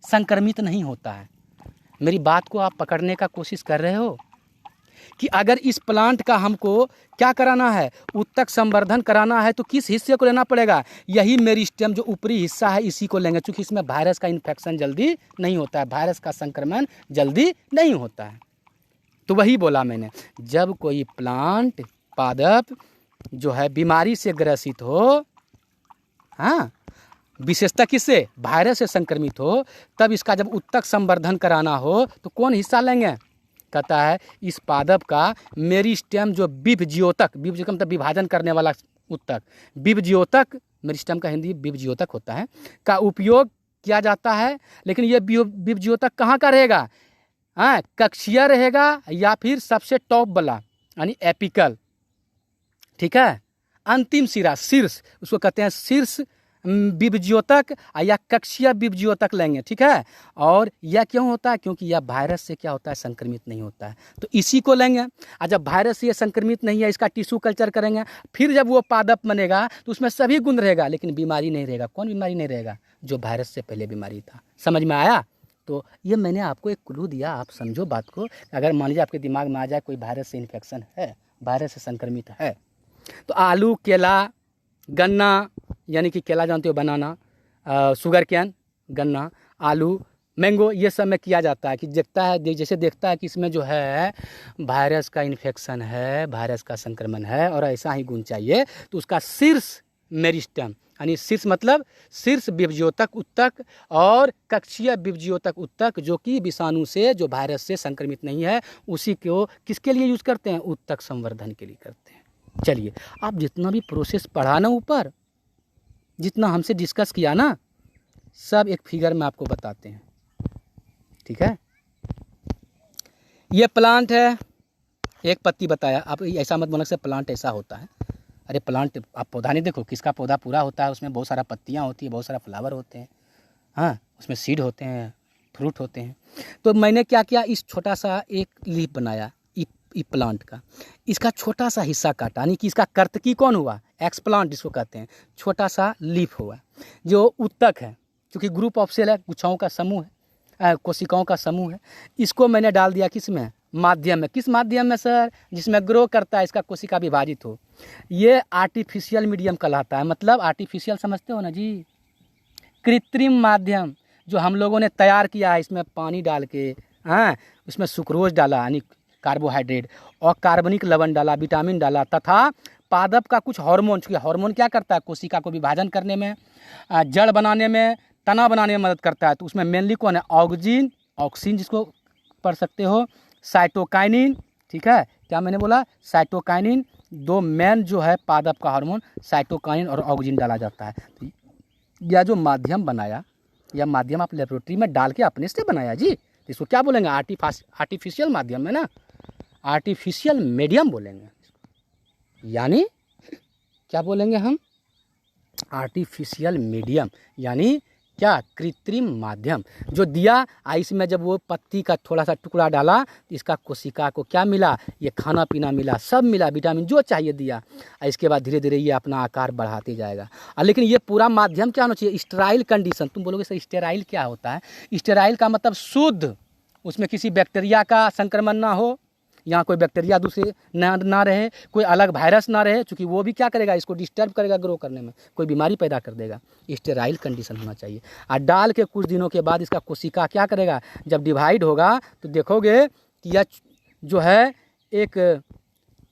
संक्रमित नहीं होता है। मेरी बात को आप पकड़ने का कोशिश कर रहे हो कि अगर इस प्लांट का हमको क्या कराना है, उत्तक संवर्धन कराना है, तो किस हिस्से को लेना पड़ेगा? यही मेरिस्टेम जो ऊपरी हिस्सा है इसी को लेंगे, क्योंकि इसमें वायरस का इन्फेक्शन जल्दी नहीं होता है, वायरस का संक्रमण जल्दी नहीं होता है। तो वही बोला मैंने, जब कोई प्लांट पादप जो है बीमारी से ग्रसित हो, हाँ, विशेषता किससे? वायरस से संक्रमित हो, तब इसका जब उत्तक संवर्धन कराना हो तो कौन हिस्सा लेंगे? कहता है इस पादप का मेरिस्टेम जो विभज्योतक, विभज्योतक मतलब विभाजन करने वाला उत्तक, विभज्योतक, मेरिस्टेम का हिंदी विभज्योतक होता है, का उपयोग किया जाता है। लेकिन ये विभज्योतक कहाँ का रहेगा? हाँ, कक्षीय रहेगा या फिर सबसे टॉप वाला यानी एपिकल। ठीक है, अंतिम सिरा, शीर्ष, उसको कहते हैं शीर्ष विभज्योतक या कक्षीय विभज्योतक लेंगे, ठीक है। और यह क्यों होता है? क्योंकि यह वायरस से क्या होता है, संक्रमित नहीं होता है, तो इसी को लेंगे। और जब वायरस से ये संक्रमित नहीं है, इसका टिश्यू कल्चर करेंगे, फिर जब वो पादप बनेगा तो उसमें सभी गुण रहेगा, लेकिन बीमारी नहीं रहेगा। कौन बीमारी नहीं रहेगा? जो वायरस से पहले बीमारी था। समझ में आया? तो ये मैंने आपको एक क्लू दिया, आप समझो बात को। अगर मान लीजिए आपके दिमाग में आ जाए कोई वायरस से इन्फेक्शन है, वायरस से संक्रमित है, तो आलू, केला, गन्ना, यानी कि केला जानते हो, बनाना, शुगर कैन, गन्ना, आलू, मैंगो, ये सब में किया जाता है कि देखता है, जैसे देखता है कि इसमें जो है वायरस का इन्फेक्शन है, वायरस का संक्रमण है और ऐसा ही गुण चाहिए, तो उसका शीर्ष मेरिस्टेम, यानी शीर्ष मतलब शीर्ष विभज्योतक उत्तक और कक्षीय विभज्योतक उत्तक, जो कि विषाणु से, जो वायरस से संक्रमित नहीं है, उसी को किसके लिए यूज करते हैं? उत्तक संवर्धन के लिए करते हैं। चलिए, आप जितना भी प्रोसेस पढ़ा ना ऊपर, जितना हमसे डिस्कस किया ना, सब एक फिगर में आपको बताते हैं, ठीक है। ये प्लांट है, एक पत्ती बताया, आप ऐसा मत बोलना से प्लांट ऐसा होता है। अरे प्लांट, आप पौधा नहीं देखो, किसका पौधा पूरा होता है, उसमें बहुत सारा पत्तियां होती है, बहुत सारा फ्लावर होते हैं, हाँ, उसमें सीड होते हैं, फ्रूट होते हैं। तो मैंने क्या किया, इस छोटा सा एक लीफ बनाया ई प्लांट का, इसका छोटा सा हिस्सा काटा, यानी कि इसका कर्तकी कौन हुआ? एक्स प्लांट जिसको कहते हैं, छोटा सा लीफ हुआ जो उत्तक है, क्योंकि ग्रुप ऑफ सेल है, गुच्छाओं का समूह है, कोशिकाओं का समूह है। इसको मैंने डाल दिया किस में? माध्यम में। किस माध्यम में सर? जिसमें ग्रो करता है, इसका कोशिका विभाजित हो। ये आर्टिफिशियल मीडियम कहलाता है। मतलब आर्टिफिशियल समझते हो ना जी, कृत्रिम माध्यम जो हम लोगों ने तैयार किया है, इसमें पानी डाल के, हाँ, उसमें सुक्रोज डाला यानी कार्बोहाइड्रेट, और कार्बनिक लवण डाला, विटामिन डाला, तथा पादप का कुछ हार्मोन, चूँकि हार्मोन क्या करता है? कोशिका को विभाजन करने में, जड़ बनाने में, तना बनाने में मदद करता है। तो उसमें मेनली कौन है? ऑक्सिन, ऑक्सिन जिसको पढ़ सकते हो, साइटोकाइनिन, ठीक है। क्या मैंने बोला? साइटोकाइनिन, दो मेन जो है पादप का हार्मोन, साइटोकाइनिन और ऑक्सिन डाला जाता है। तो यह जो माध्यम बनाया, यह माध्यम आप लेबोरेटरी में डाल के अपने से बनाया जी, इसको क्या बोलेंगे? आर्टिफिशियल माध्यम है ना, आर्टिफिशियल मीडियम बोलेंगे, यानी क्या बोलेंगे हम? आर्टिफिशियल मीडियम, यानी क्या? कृत्रिम माध्यम जो दिया। इसमें जब वो पत्ती का थोड़ा सा टुकड़ा डाला, तो इसका कोशिका को क्या मिला? ये खाना पीना मिला, सब मिला, विटामिन जो चाहिए दिया। इसके बाद धीरे धीरे ये अपना आकार बढ़ाते जाएगा। लेकिन ये पूरा माध्यम क्या होना चाहिए? Sterile condition. तुम बोलोगे सर स्टेराइल क्या होता है? स्टेराइल का मतलब शुद्ध, उसमें किसी बैक्टीरिया का संक्रमण ना हो, यहाँ कोई बैक्टीरिया दूसरे ना रहे, कोई अलग वायरस ना रहे, क्योंकि वो भी क्या करेगा? इसको डिस्टर्ब करेगा ग्रो करने में, कोई बीमारी पैदा कर देगा। स्टेराइल कंडीशन होना चाहिए। और डाल के कुछ दिनों के बाद इसका कोशिका क्या करेगा? जब डिवाइड होगा तो देखोगे कि यह जो है एक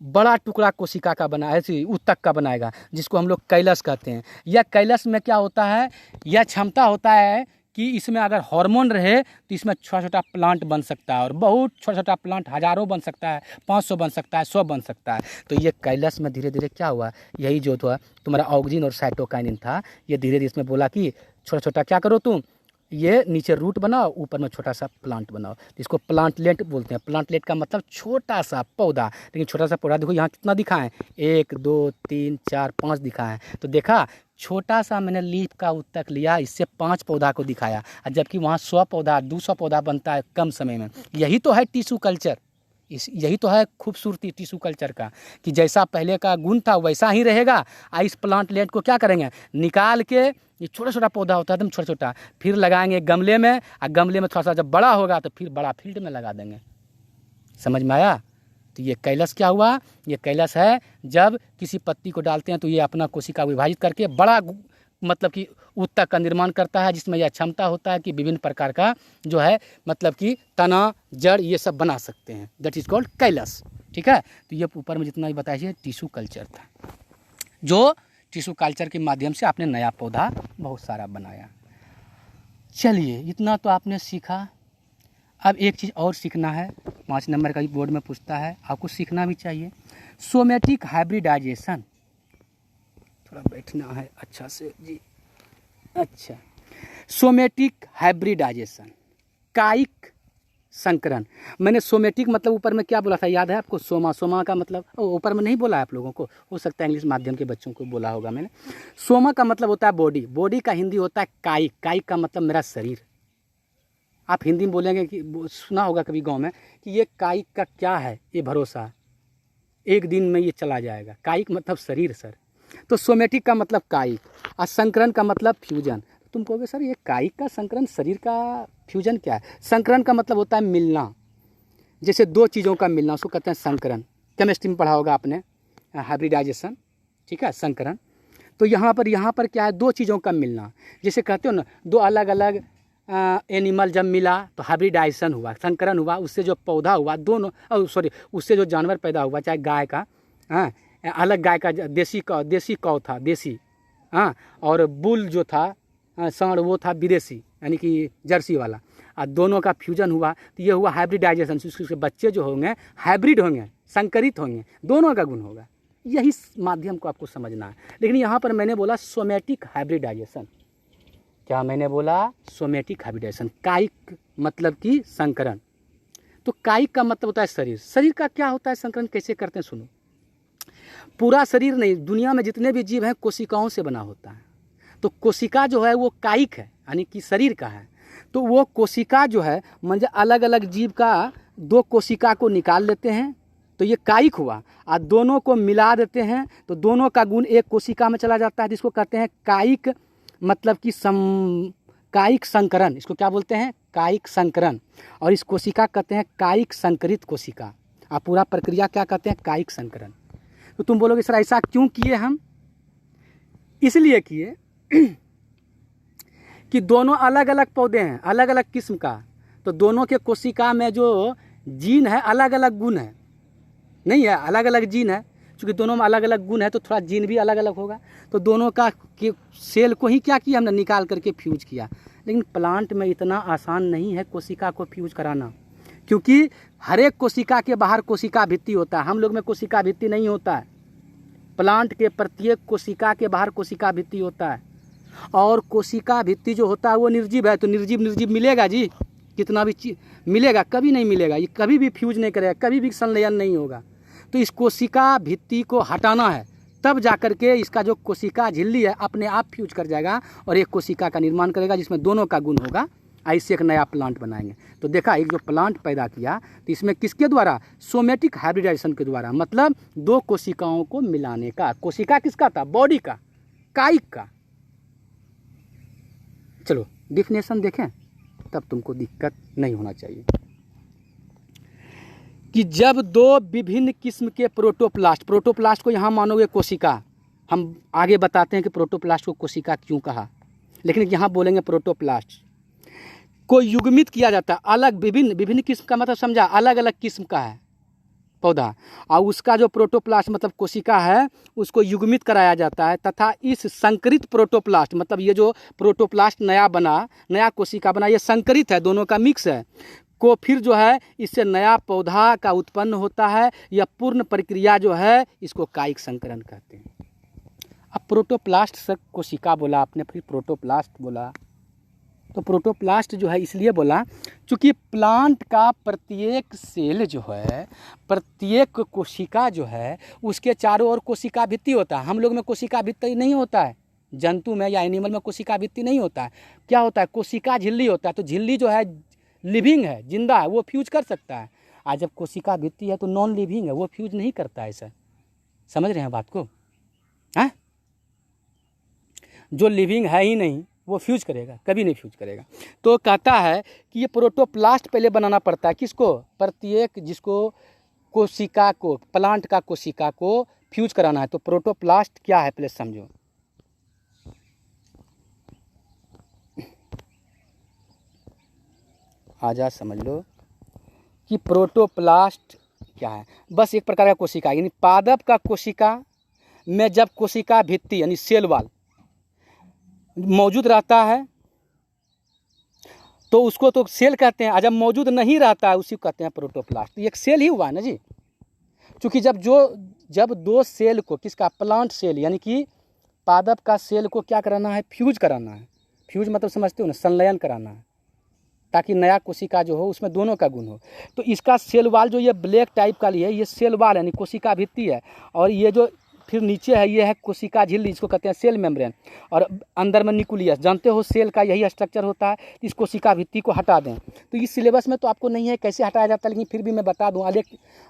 बड़ा टुकड़ा कोशिका का बना है, उत्तक का बनाएगा, जिसको हम लोग कैलस कहते हैं। यह कैलस में क्या होता है? यह क्षमता होता है कि इसमें अगर हार्मोन रहे तो इसमें छोटा छोटा प्लांट बन सकता है, और बहुत छोटा छोटा प्लांट हज़ारों बन सकता है, 500 बन सकता है, 100 बन सकता है। तो ये कैलस में धीरे धीरे क्या हुआ? यही जो था तुम्हारा ऑक्सिन और साइटोकाइनिन था, ये धीरे धीरे इसमें बोला कि छोटा छोटा क्या करो तुम, ये नीचे रूट बनाओ, ऊपर में छोटा सा प्लांट बनाओ। तो इसको प्लांटलेट बोलते हैं। प्लांटलेट का मतलब छोटा सा पौधा। लेकिन छोटा सा पौधा देखो यहाँ कितना दिखा है? 1 2 3 4 5 दिखा है। तो देखा, छोटा सा मैंने लीफ का उत्तक लिया, इससे 5 पौधा को दिखाया, जबकि वहाँ 100 पौधा 200 पौधा बनता है कम समय में। यही तो है टिश्यू कल्चर, यही तो है खूबसूरती टिश्यू कल्चर का, कि जैसा पहले का गुण था वैसा ही रहेगा। इस प्लांटलेट को क्या करेंगे? निकाल के, ये छोटा छोटा पौधा होता है एकदम छोटा छोटा, फिर लगाएंगे गमले में, और गमले में थोड़ा सा जब बड़ा होगा तो फिर बड़ा फील्ड में लगा देंगे। समझ में आया? तो ये कैलस क्या हुआ? ये कैलस है जब किसी पत्ती को डालते हैं तो ये अपना कोशिका विभाजित करके बड़ा मतलब कि उत्तक का निर्माण करता है, जिसमें यह क्षमता होता है कि विभिन्न प्रकार का जो है मतलब कि तना, जड़, ये सब बना सकते हैं। दैट इज़ कॉल्ड कैलस, ठीक है। तो ये ऊपर में जितना भी बताइए टिश्यू कल्चर था, जो टिश्यू कल्चर के माध्यम से आपने नया पौधा बहुत सारा बनाया। चलिए, इतना तो आपने सीखा। अब एक चीज़ और सीखना है, 5 नंबर का भी बोर्ड में पूछता है, आपको सीखना भी चाहिए। सोमेटिक हाइब्रिडाइजेशन, थोड़ा बैठना है अच्छा से जी। अच्छा, सोमेटिक हाइब्रिडाइजेशन, कायिक संकरण। मैंने सोमेटिक मतलब ऊपर में क्या बोला था, याद है आपको? सोमा, सोमा का मतलब ऊपर में नहीं बोला है आप लोगों को, हो सकता है इंग्लिश माध्यम के बच्चों को बोला होगा मैंने। सोमा का मतलब होता है बॉडी, बॉडी का हिंदी होता है कायिक, कायिक का मतलब मेरा शरीर। आप हिंदी में बोलेंगे कि सुना होगा कभी गाँव में कि ये कायिक का क्या है, ये भरोसा एक दिन में ये चला जाएगा। कायिक मतलब शरीर सर। तो सोमेटिक का मतलब कायिक और संकरण का मतलब फ्यूजन। तुम कहोगे सर ये कायिक का संकरण, शरीर का फ्यूजन क्या है? संकरण का मतलब होता है मिलना, जैसे दो चीज़ों का मिलना, उसको कहते हैं संकरण। केमिस्ट्री में पढ़ा होगा आपने, हाइब्रिडाइजेशन, ठीक है, संकरण। तो यहाँ पर क्या है, दो चीज़ों का मिलना। जैसे कहते हो ना, दो अलग अलग एनिमल जब मिला तो हाइब्रिडाइजेशन हुआ, संकरण हुआ, उससे जो पौधा हुआ दोनों, उससे जो जानवर पैदा हुआ, चाहे गाय का, हाँ, अलग गाय का देसी कौ था, देसी, हाँ, और बुल जो था, सांड, वो था विदेशी यानी कि जर्सी वाला, और दोनों का फ्यूजन हुआ तो ये हुआ हाइब्रिडाइजेशन। उसके बच्चे जो होंगे हाइब्रिड होंगे, संकरित होंगे, दोनों का गुण होगा। यही माध्यम को आपको समझना है। लेकिन यहाँ पर मैंने बोला सोमेटिक हाइब्रिडाइजेशन। क्या मैंने बोला? Somatic hybridization. कायिक मतलब कि संकरण। तो कायिक का मतलब होता है शरीर। शरीर का क्या होता है संकरण, कैसे करते हैं सुनो। पूरा शरीर नहीं, दुनिया में जितने भी जीव हैं कोशिकाओं से बना होता है। तो कोशिका जो है वो कायिक है, यानी कि शरीर का है। तो वो कोशिका जो है, मतलब अलग अलग जीव का दो कोशिका को निकाल लेते हैं तो ये कायिक हुआ, और दोनों को मिला देते हैं तो दोनों का गुण एक कोशिका में चला जाता है, जिसको कहते हैं कायिक, मतलब कि कायिक संकरण। इसको क्या बोलते हैं? कायिक संकरण। और इस कोशिका कहते हैं कायिक संकरित कोशिका। और पूरा प्रक्रिया क्या कहते हैं? कायिक संकरण। तो तुम बोलोगे सर ऐसा क्यों किए हम? इसलिए किए कि दोनों अलग अलग पौधे हैं, अलग अलग किस्म का, तो दोनों के कोशिका में जो जीन है अलग अलग गुण है, नहीं है, अलग अलग जीन है। चूँकि दोनों में अलग अलग गुण है तो थोड़ा जीन भी अलग अलग होगा। तो दोनों का सेल को ही क्या किया हमने, निकाल करके फ्यूज किया। लेकिन प्लांट में इतना आसान नहीं है कोशिका को फ्यूज कराना, क्योंकि हर एक कोशिका के बाहर कोशिका भित्ति होता है। हम लोग में कोशिका भित्ति नहीं होता है। प्लांट के प्रत्येक कोशिका के बाहर कोशिका भित्ति होता है। और कोशिका भित्ति जो होता है वो निर्जीव है। तो निर्जीव मिलेगा जी, कितना भी मिलेगा? कभी नहीं मिलेगा। ये कभी भी फ्यूज नहीं करेगा, कभी भी संलयन नहीं होगा। तो इस कोशिका भित्ति को हटाना है, तब जाकर के इसका जो कोशिका झिल्ली है अपने आप फ्यूज कर जाएगा और एक कोशिका का निर्माण करेगा जिसमें दोनों का गुण होगा। ऐसे एक नया प्लांट बनाएंगे। तो देखा, एक जो प्लांट पैदा किया तो इसमें किसके द्वारा? सोमेटिक हाइब्रिडाइजेशन के द्वारा, मतलब दो कोशिकाओं को मिलाने का। कोशिका किसका था? बॉडी का, कायिक का। चलो डिफिनेशन देखें, तब तुमको दिक्कत नहीं होना चाहिए। कि जब दो विभिन्न किस्म के प्रोटोप्लास्ट को यहाँ मानोगे कोशिका, हम आगे बताते हैं कि प्रोटोप्लास्ट को कोशिका क्यों कहा, लेकिन यहाँ बोलेंगे प्रोटोप्लास्ट को युग्मित किया जाता है। अलग विभिन्न किस्म का मतलब समझा, अलग अलग किस्म का है पौधा, और उसका जो प्रोटोप्लास्ट मतलब कोशिका है उसको युग्मित कराया जाता है, तथा इस संकरित प्रोटोप्लास्ट, मतलब ये जो प्रोटोप्लास्ट नया बना, नया कोशिका बना, ये संकरित है, दोनों का मिक्स है, को फिर जो है इससे नया पौधा का उत्पन्न होता है। यह पूर्ण प्रक्रिया जो है इसको कायिक संकरण कहते हैं। अब प्रोटोप्लास्ट से कोशिका बोला आपने, फिर प्रोटोप्लास्ट बोला, तो प्रोटोप्लास्ट जो है इसलिए बोला क्योंकि प्लांट का प्रत्येक सेल जो है, प्रत्येक कोशिका जो है, उसके चारों ओर कोशिका भित्ति होता है। हम लोग में कोशिका भित्ति नहीं होता है, जंतु में या एनिमल में कोशिका भित्ति नहीं होता है। क्या होता है? कोशिका झिल्ली होता है। तो झिल्ली जो है लिविंग है, जिंदा है, वो फ्यूज कर सकता है। आज जब कोशिका भित्ति है तो नॉन लिविंग है, वो फ्यूज नहीं करता है। सर समझ रहे हैं बात को? हाँ, जो लिविंग है ही नहीं वो फ्यूज करेगा? कभी नहीं फ्यूज करेगा। तो कहता है कि ये प्रोटोप्लास्ट पहले बनाना पड़ता है। किसको? प्रत्येक जिसको कोशिका को, प्लांट का कोशिका को फ्यूज कराना है। तो प्रोटोप्लास्ट क्या है पहले समझो। आजा समझ लो कि प्रोटोप्लास्ट क्या है। बस एक प्रकार का कोशिका, यानी पादप का कोशिका में जब कोशिका भित्ति यानी सेल वाल मौजूद रहता है तो उसको तो सेल कहते हैं, और जब मौजूद नहीं रहता है उसी को कहते हैं प्रोटोप्लास्ट। एक सेल ही हुआ ना जी, क्योंकि जब दो सेल को, किसका? प्लांट सेल यानी कि पादप का सेल को क्या कराना है? फ्यूज कराना है। फ्यूज मतलब समझते हो ना, संलयन कराना है। ताकि नया कोशिका जो हो उसमें दोनों का गुण हो। तो इसका सेल वाल जो ये ब्लैक टाइप का लिए, ये सेल वाल यानी कोशिका भित्ति है, और ये जो फिर नीचे है ये है कोशिका झिल्ली, इसको कहते हैं सेल मेम्ब्रेन, और अंदर में न्यूक्लियस। जानते हो सेल का यही स्ट्रक्चर होता है। इस कोशिका भित्ति को हटा दें। तो इस सिलेबस में तो आपको नहीं है कैसे हटाया जाता है, लेकिन फिर भी मैं बता दूँ।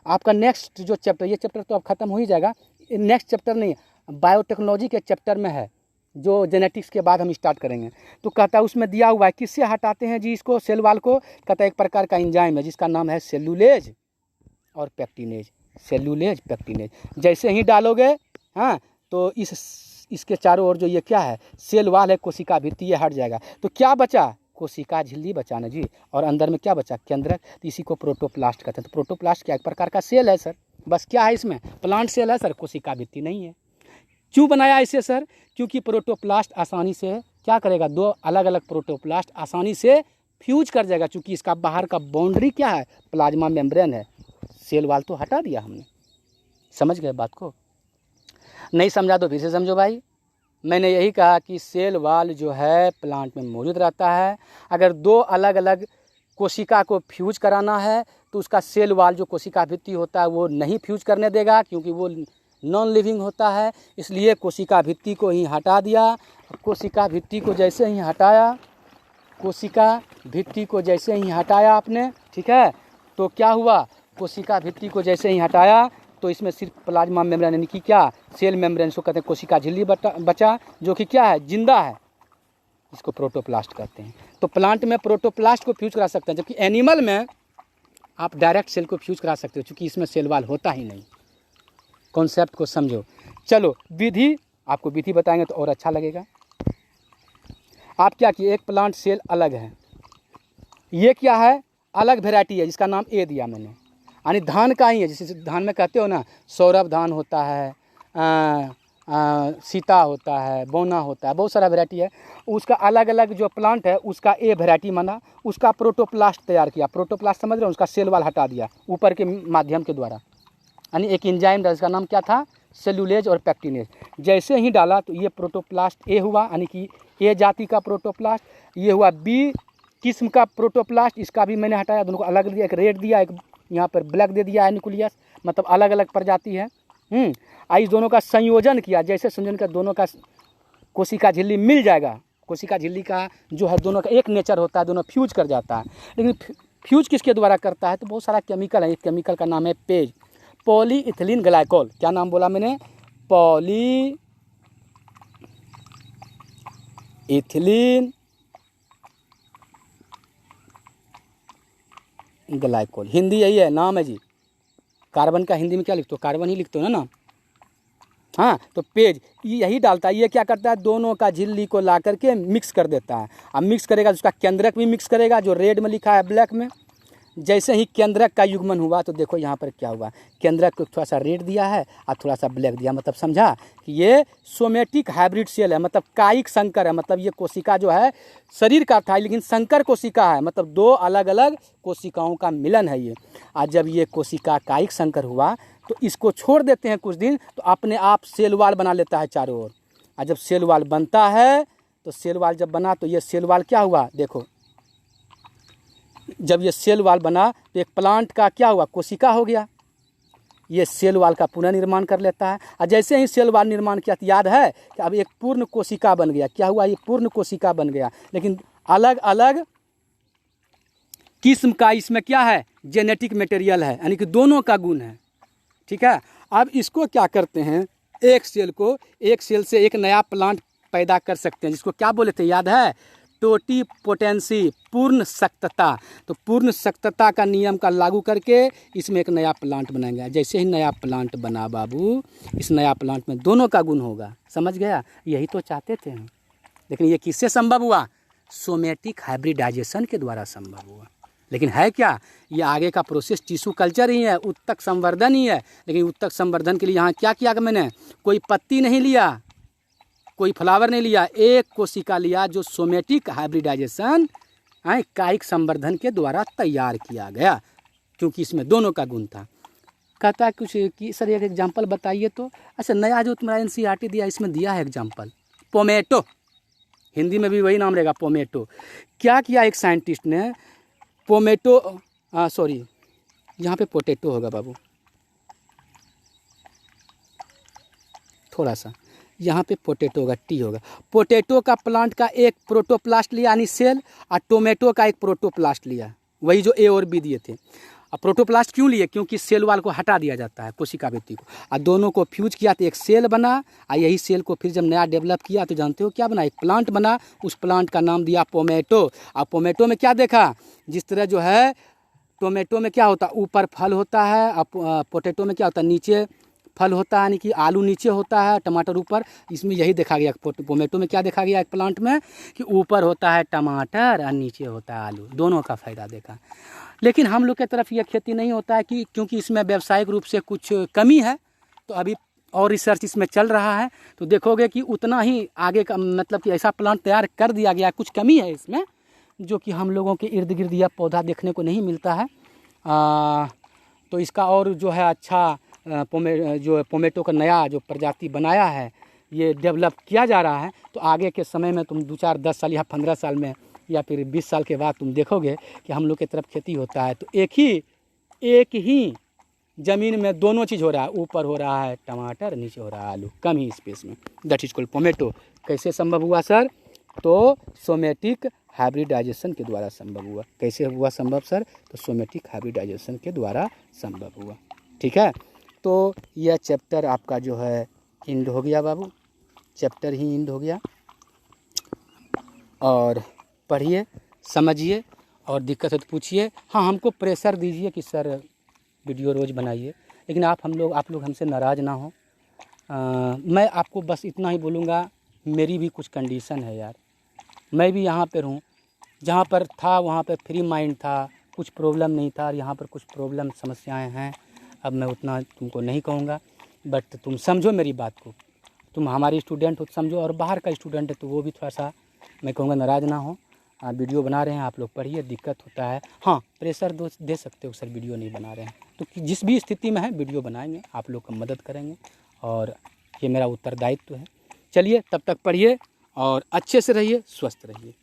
आपका नेक्स्ट जो चैप्टर, ये चैप्टर तो अब खत्म हो ही जाएगा, नेक्स्ट चैप्टर नहीं, बायोटेक्नोलॉजी के चैप्टर में है, जो जेनेटिक्स के बाद हम स्टार्ट करेंगे। तो कहता है उसमें दिया हुआ है किससे हटाते हैं जी इसको, सेल वाल को। कहता है एक प्रकार का एंजाइम है जिसका नाम है सेलुलेज और पैक्टिनेज। सेलुलेज, पैक्टिनेज जैसे ही डालोगे, हाँ, तो इसके चारों ओर जो ये क्या है, सेल वाल है, कोशिका भित्ति, ये हट जाएगा। तो क्या बचा, कोशिका झिल्ली बचा ना जी, और अंदर में क्या बचा, केंद्रक। तो इसी को प्रोटोप्लास्ट कहते हैं। तो प्रोटोप्लास्ट क्या एक प्रकार का सेल है सर, बस क्या है इसमें, प्लांट सेल है सर, कोशिका भित्ति नहीं है। क्यों बनाया इसे सर, क्योंकि प्रोटोप्लास्ट आसानी से क्या करेगा, दो अलग अलग प्रोटोप्लास्ट आसानी से फ्यूज कर जाएगा, क्योंकि इसका बाहर का बाउंड्री क्या है, प्लाज्मा मेम्ब्रेन है। सेल वाल तो हटा दिया हमने। समझ गए बात को, नहीं समझा तो फिर से समझो भाई। मैंने यही कहा कि सेल वाल जो है प्लांट में मौजूद रहता है। अगर दो अलग अलग कोशिका को फ्यूज कराना है तो उसका सेल वाल जो कोशिका भित्ति होता है वो नहीं फ्यूज करने देगा, क्योंकि वो नॉन लिविंग होता है। इसलिए कोशिका भित्ति को ही हटा दिया। कोशिका भित्ति को जैसे ही हटाया, कोशिका भित्ति को जैसे ही हटाया आपने, ठीक है, तो क्या हुआ, कोशिका भित्ति को जैसे ही हटाया तो इसमें सिर्फ प्लाज्मा मेम्ब्रेन यानी कि क्या, सेल मेम्ब्रेन को कहते हैं, कोशिका झिल्ली बचा, जो कि क्या है, जिंदा है। इसको प्रोटोप्लास्ट कहते हैं। तो प्लांट में प्रोटोप्लास्ट को फ्यूज करा सकते हैं, जबकि एनिमल में आप डायरेक्ट सेल को फ्यूज करा सकते हो, क्योंकि इसमें सेल वाल होता ही नहीं। कॉन्सेप्ट को समझो। चलो विधि, आपको विधि बताएंगे तो और अच्छा लगेगा। आप क्या किए, एक प्लांट सेल अलग है, ये क्या है, अलग वेराइटी है जिसका नाम ए दिया मैंने, यानी धान का ही है। जैसे धान में कहते हो ना, सौरभ धान होता है, सीता होता है, बोना होता है, बहुत सारा वेराइटी है। उसका अलग अलग जो प्लांट है उसका ए वेराइटी माना, उसका प्रोटोप्लास्ट तैयार किया। प्रोटोप्लास्ट समझ रहे हो, उसका सेल वाल हटा दिया ऊपर के माध्यम के द्वारा, यानी एक एंजाइम था जिसका नाम क्या था, सेलुलेज और पैक्टिनेज। जैसे ही डाला तो ये प्रोटोप्लास्ट ए हुआ, यानी कि ए जाति का प्रोटोप्लास्ट। ये हुआ बी किस्म का प्रोटोप्लास्ट, इसका भी मैंने हटाया, दोनों को अलग दिया, एक रेड दिया, एक यहाँ पर ब्लैक दे दिया है, न्यूक्लियस, मतलब अलग अलग प्रजाति है। इस दोनों का संयोजन किया, जैसे संयोजन का दोनों का कोशिका झिल्ली मिल जाएगा। कोशिका झिल्ली का जो है दोनों का एक नेचर होता है, दोनों फ्यूज कर जाता है। लेकिन फ्यूज किसके द्वारा करता है, तो बहुत सारा केमिकल है। एक केमिकल का नाम है पेज, पॉलीइथिलीन ग्लाइकोल। क्या नाम बोला मैंने, पॉलीइथिलीन ग्लाइकोल, हिंदी यही है, नाम है जी। कार्बन का हिंदी में क्या लिखते हो, कार्बन ही लिखते हो ना। हाँ, तो पेज यही डालता है। ये क्या करता है, दोनों का झिल्ली को ला करके मिक्स कर देता है। अब मिक्स करेगा तो उसका केंद्रक भी मिक्स करेगा, जो रेड में लिखा है ब्लैक में। जैसे ही केंद्रक का युग्मन हुआ तो देखो यहाँ पर क्या हुआ, केंद्रक को थोड़ा सा रेड दिया है और थोड़ा सा ब्लैक दिया, मतलब समझा कि ये सोमेटिक हाइब्रिड सेल है, मतलब कायिक संकर है। मतलब ये कोशिका जो है शरीर का था लेकिन संकर कोशिका है, मतलब दो अलग अलग कोशिकाओं का मिलन है ये। आज जब ये कोशिका कायिक संकर हुआ तो इसको छोड़ देते हैं कुछ दिन, तो अपने आप सेल वाल बना लेता है चारों ओर। और जब सेल वाल बनता है तो सेल वाल जब बना तो ये सेल वाल क्या हुआ, देखो जब ये सेल वाल बना तो एक प्लांट का क्या हुआ, कोशिका हो गया। ये सेल वाल का पुनर्निर्माण कर लेता है। और जैसे ही सेल वाल निर्माण किया तो याद है कि अब एक पूर्ण कोशिका बन गया। क्या हुआ, ये पूर्ण कोशिका बन गया, लेकिन अलग अलग किस्म का इसमें क्या है, जेनेटिक मटेरियल है, यानी कि दोनों का गुण है। ठीक है, अब इसको क्या करते हैं, एक सेल से एक नया प्लांट पैदा कर सकते हैं, जिसको क्या बोले थे, याद है, टोटिपोटेंसी, पूर्ण सख्तता। तो पूर्ण सख्तता का नियम का लागू करके इसमें एक नया प्लांट बनाएंगे। जैसे ही नया प्लांट बना बाबू, इस नया प्लांट में दोनों का गुण होगा। समझ गया, यही तो चाहते थे हम। लेकिन ये किससे संभव हुआ, सोमेटिक हाइब्रिडाइजेशन के द्वारा संभव हुआ। लेकिन है क्या, ये आगे का प्रोसेस टिश्यू कल्चर ही है, उत्तक संवर्धन ही है। लेकिन उत्तक संवर्धन के लिए यहाँ क्या किया, मैंने कोई पत्ती नहीं लिया, कोई फ्लावर नहीं लिया, एक कोशिका लिया जो सोमेटिक हाइब्रिडाइजेशन कायिक संवर्धन के द्वारा तैयार किया गया, क्योंकि इसमें दोनों का गुण था। कहता है कुछ कि सर एक एग्जांपल बताइए तो। अच्छा, नया जो तुम्हारा NCERT दिया इसमें दिया है एग्जांपल, पोमेटो, हिंदी में भी वही नाम रहेगा, पोमेटो। क्या किया एक साइंटिस्ट ने, पोमेटो सॉरी यहाँ पे पोटैटो होगा बाबू, थोड़ा सा यहाँ पे पोटैटो होगा, टी होगा। पोटैटो का प्लांट का एक प्रोटोप्लास्ट लिया यानी सेल, और टोमेटो का एक प्रोटोप्लास्ट लिया, वही जो ए और बी दिए थे। अब प्रोटोप्लास्ट क्यों लिए, क्योंकि सेल वाल को हटा दिया जाता है कोशिका भित्ति को, और दोनों को फ्यूज किया तो एक सेल बना, और यही सेल को फिर जब नया डेवलप किया तो जानते हो क्या बना, एक प्लांट बना। उस प्लांट का नाम दिया पोमेटो। और पोमेटो में क्या देखा, जिस तरह जो है टोमेटो में क्या होता है, ऊपर फल होता है, और पोटैटो में क्या होता है, नीचे फल होता है, यानी कि आलू नीचे होता है, टमाटर ऊपर। इसमें यही देखा गया, पोमेटो में क्या देखा गया एक प्लांट में, कि ऊपर होता है टमाटर और नीचे होता है आलू, दोनों का फ़ायदा देखा। लेकिन हम लोग की तरफ यह खेती नहीं होता है, कि क्योंकि इसमें व्यावसायिक रूप से कुछ कमी है, तो अभी और रिसर्च इसमें चल रहा है, तो देखोगे कि उतना ही आगे का मतलब कि ऐसा प्लांट तैयार कर दिया गया, कुछ कमी है इसमें जो कि हम लोगों के इर्द गिर्द यह पौधा देखने को नहीं मिलता है। तो इसका और जो है अच्छा पोमेटो का नया जो प्रजाति बनाया है, ये डेवलप किया जा रहा है। तो आगे के समय में तुम 2-4 10 साल या 15 साल में या फिर 20 साल के बाद तुम देखोगे कि हम लोग की तरफ खेती होता है, तो एक ही ज़मीन में दोनों चीज़ हो रहा है, ऊपर हो रहा है टमाटर, नीचे हो रहा है आलू, कम ही स्पेस में। That is called pomato. कैसे संभव हुआ सर, तो सोमेटिक हाइब्रिडाइजेशन के द्वारा संभव हुआ। कैसे हुआ संभव सर, तो सोमेटिक हाइब्रिडाइजेशन के द्वारा संभव हुआ। ठीक है, तो यह चैप्टर आपका जो है इंड हो गया बाबू, चैप्टर ही इंड हो गया। और पढ़िए, समझिए, और दिक्कत है तो पूछिए। हाँ, हमको प्रेशर दीजिए कि सर वीडियो रोज़ बनाइए, लेकिन आप लोग हमसे नाराज़ ना हो। मैं आपको बस इतना ही बोलूँगा, मेरी भी कुछ कंडीशन है यार, मैं भी यहाँ पर हूँ, जहाँ पर था वहाँ पर फ्री माइंड था, कुछ प्रॉब्लम नहीं था, और यहाँ पर कुछ प्रॉब्लम समस्याएं हैं। अब मैं उतना तुमको नहीं कहूँगा, बट तुम समझो मेरी बात को, तुम हमारी स्टूडेंट हो तो समझो, और बाहर का स्टूडेंट है तो वो भी थोड़ा सा मैं कहूँगा नाराज़ ना हो। वीडियो बना रहे हैं आप लोग, पढ़िए, दिक्कत होता है। हाँ, प्रेशर दे सकते हो सर वीडियो नहीं बना रहे हैं, तो जिस भी स्थिति में है वीडियो बनाएंगे, आप लोग को मदद करेंगे, और ये मेरा उत्तरदायित्व है। चलिए, तब तक पढ़िए और अच्छे से रहिए, स्वस्थ रहिए।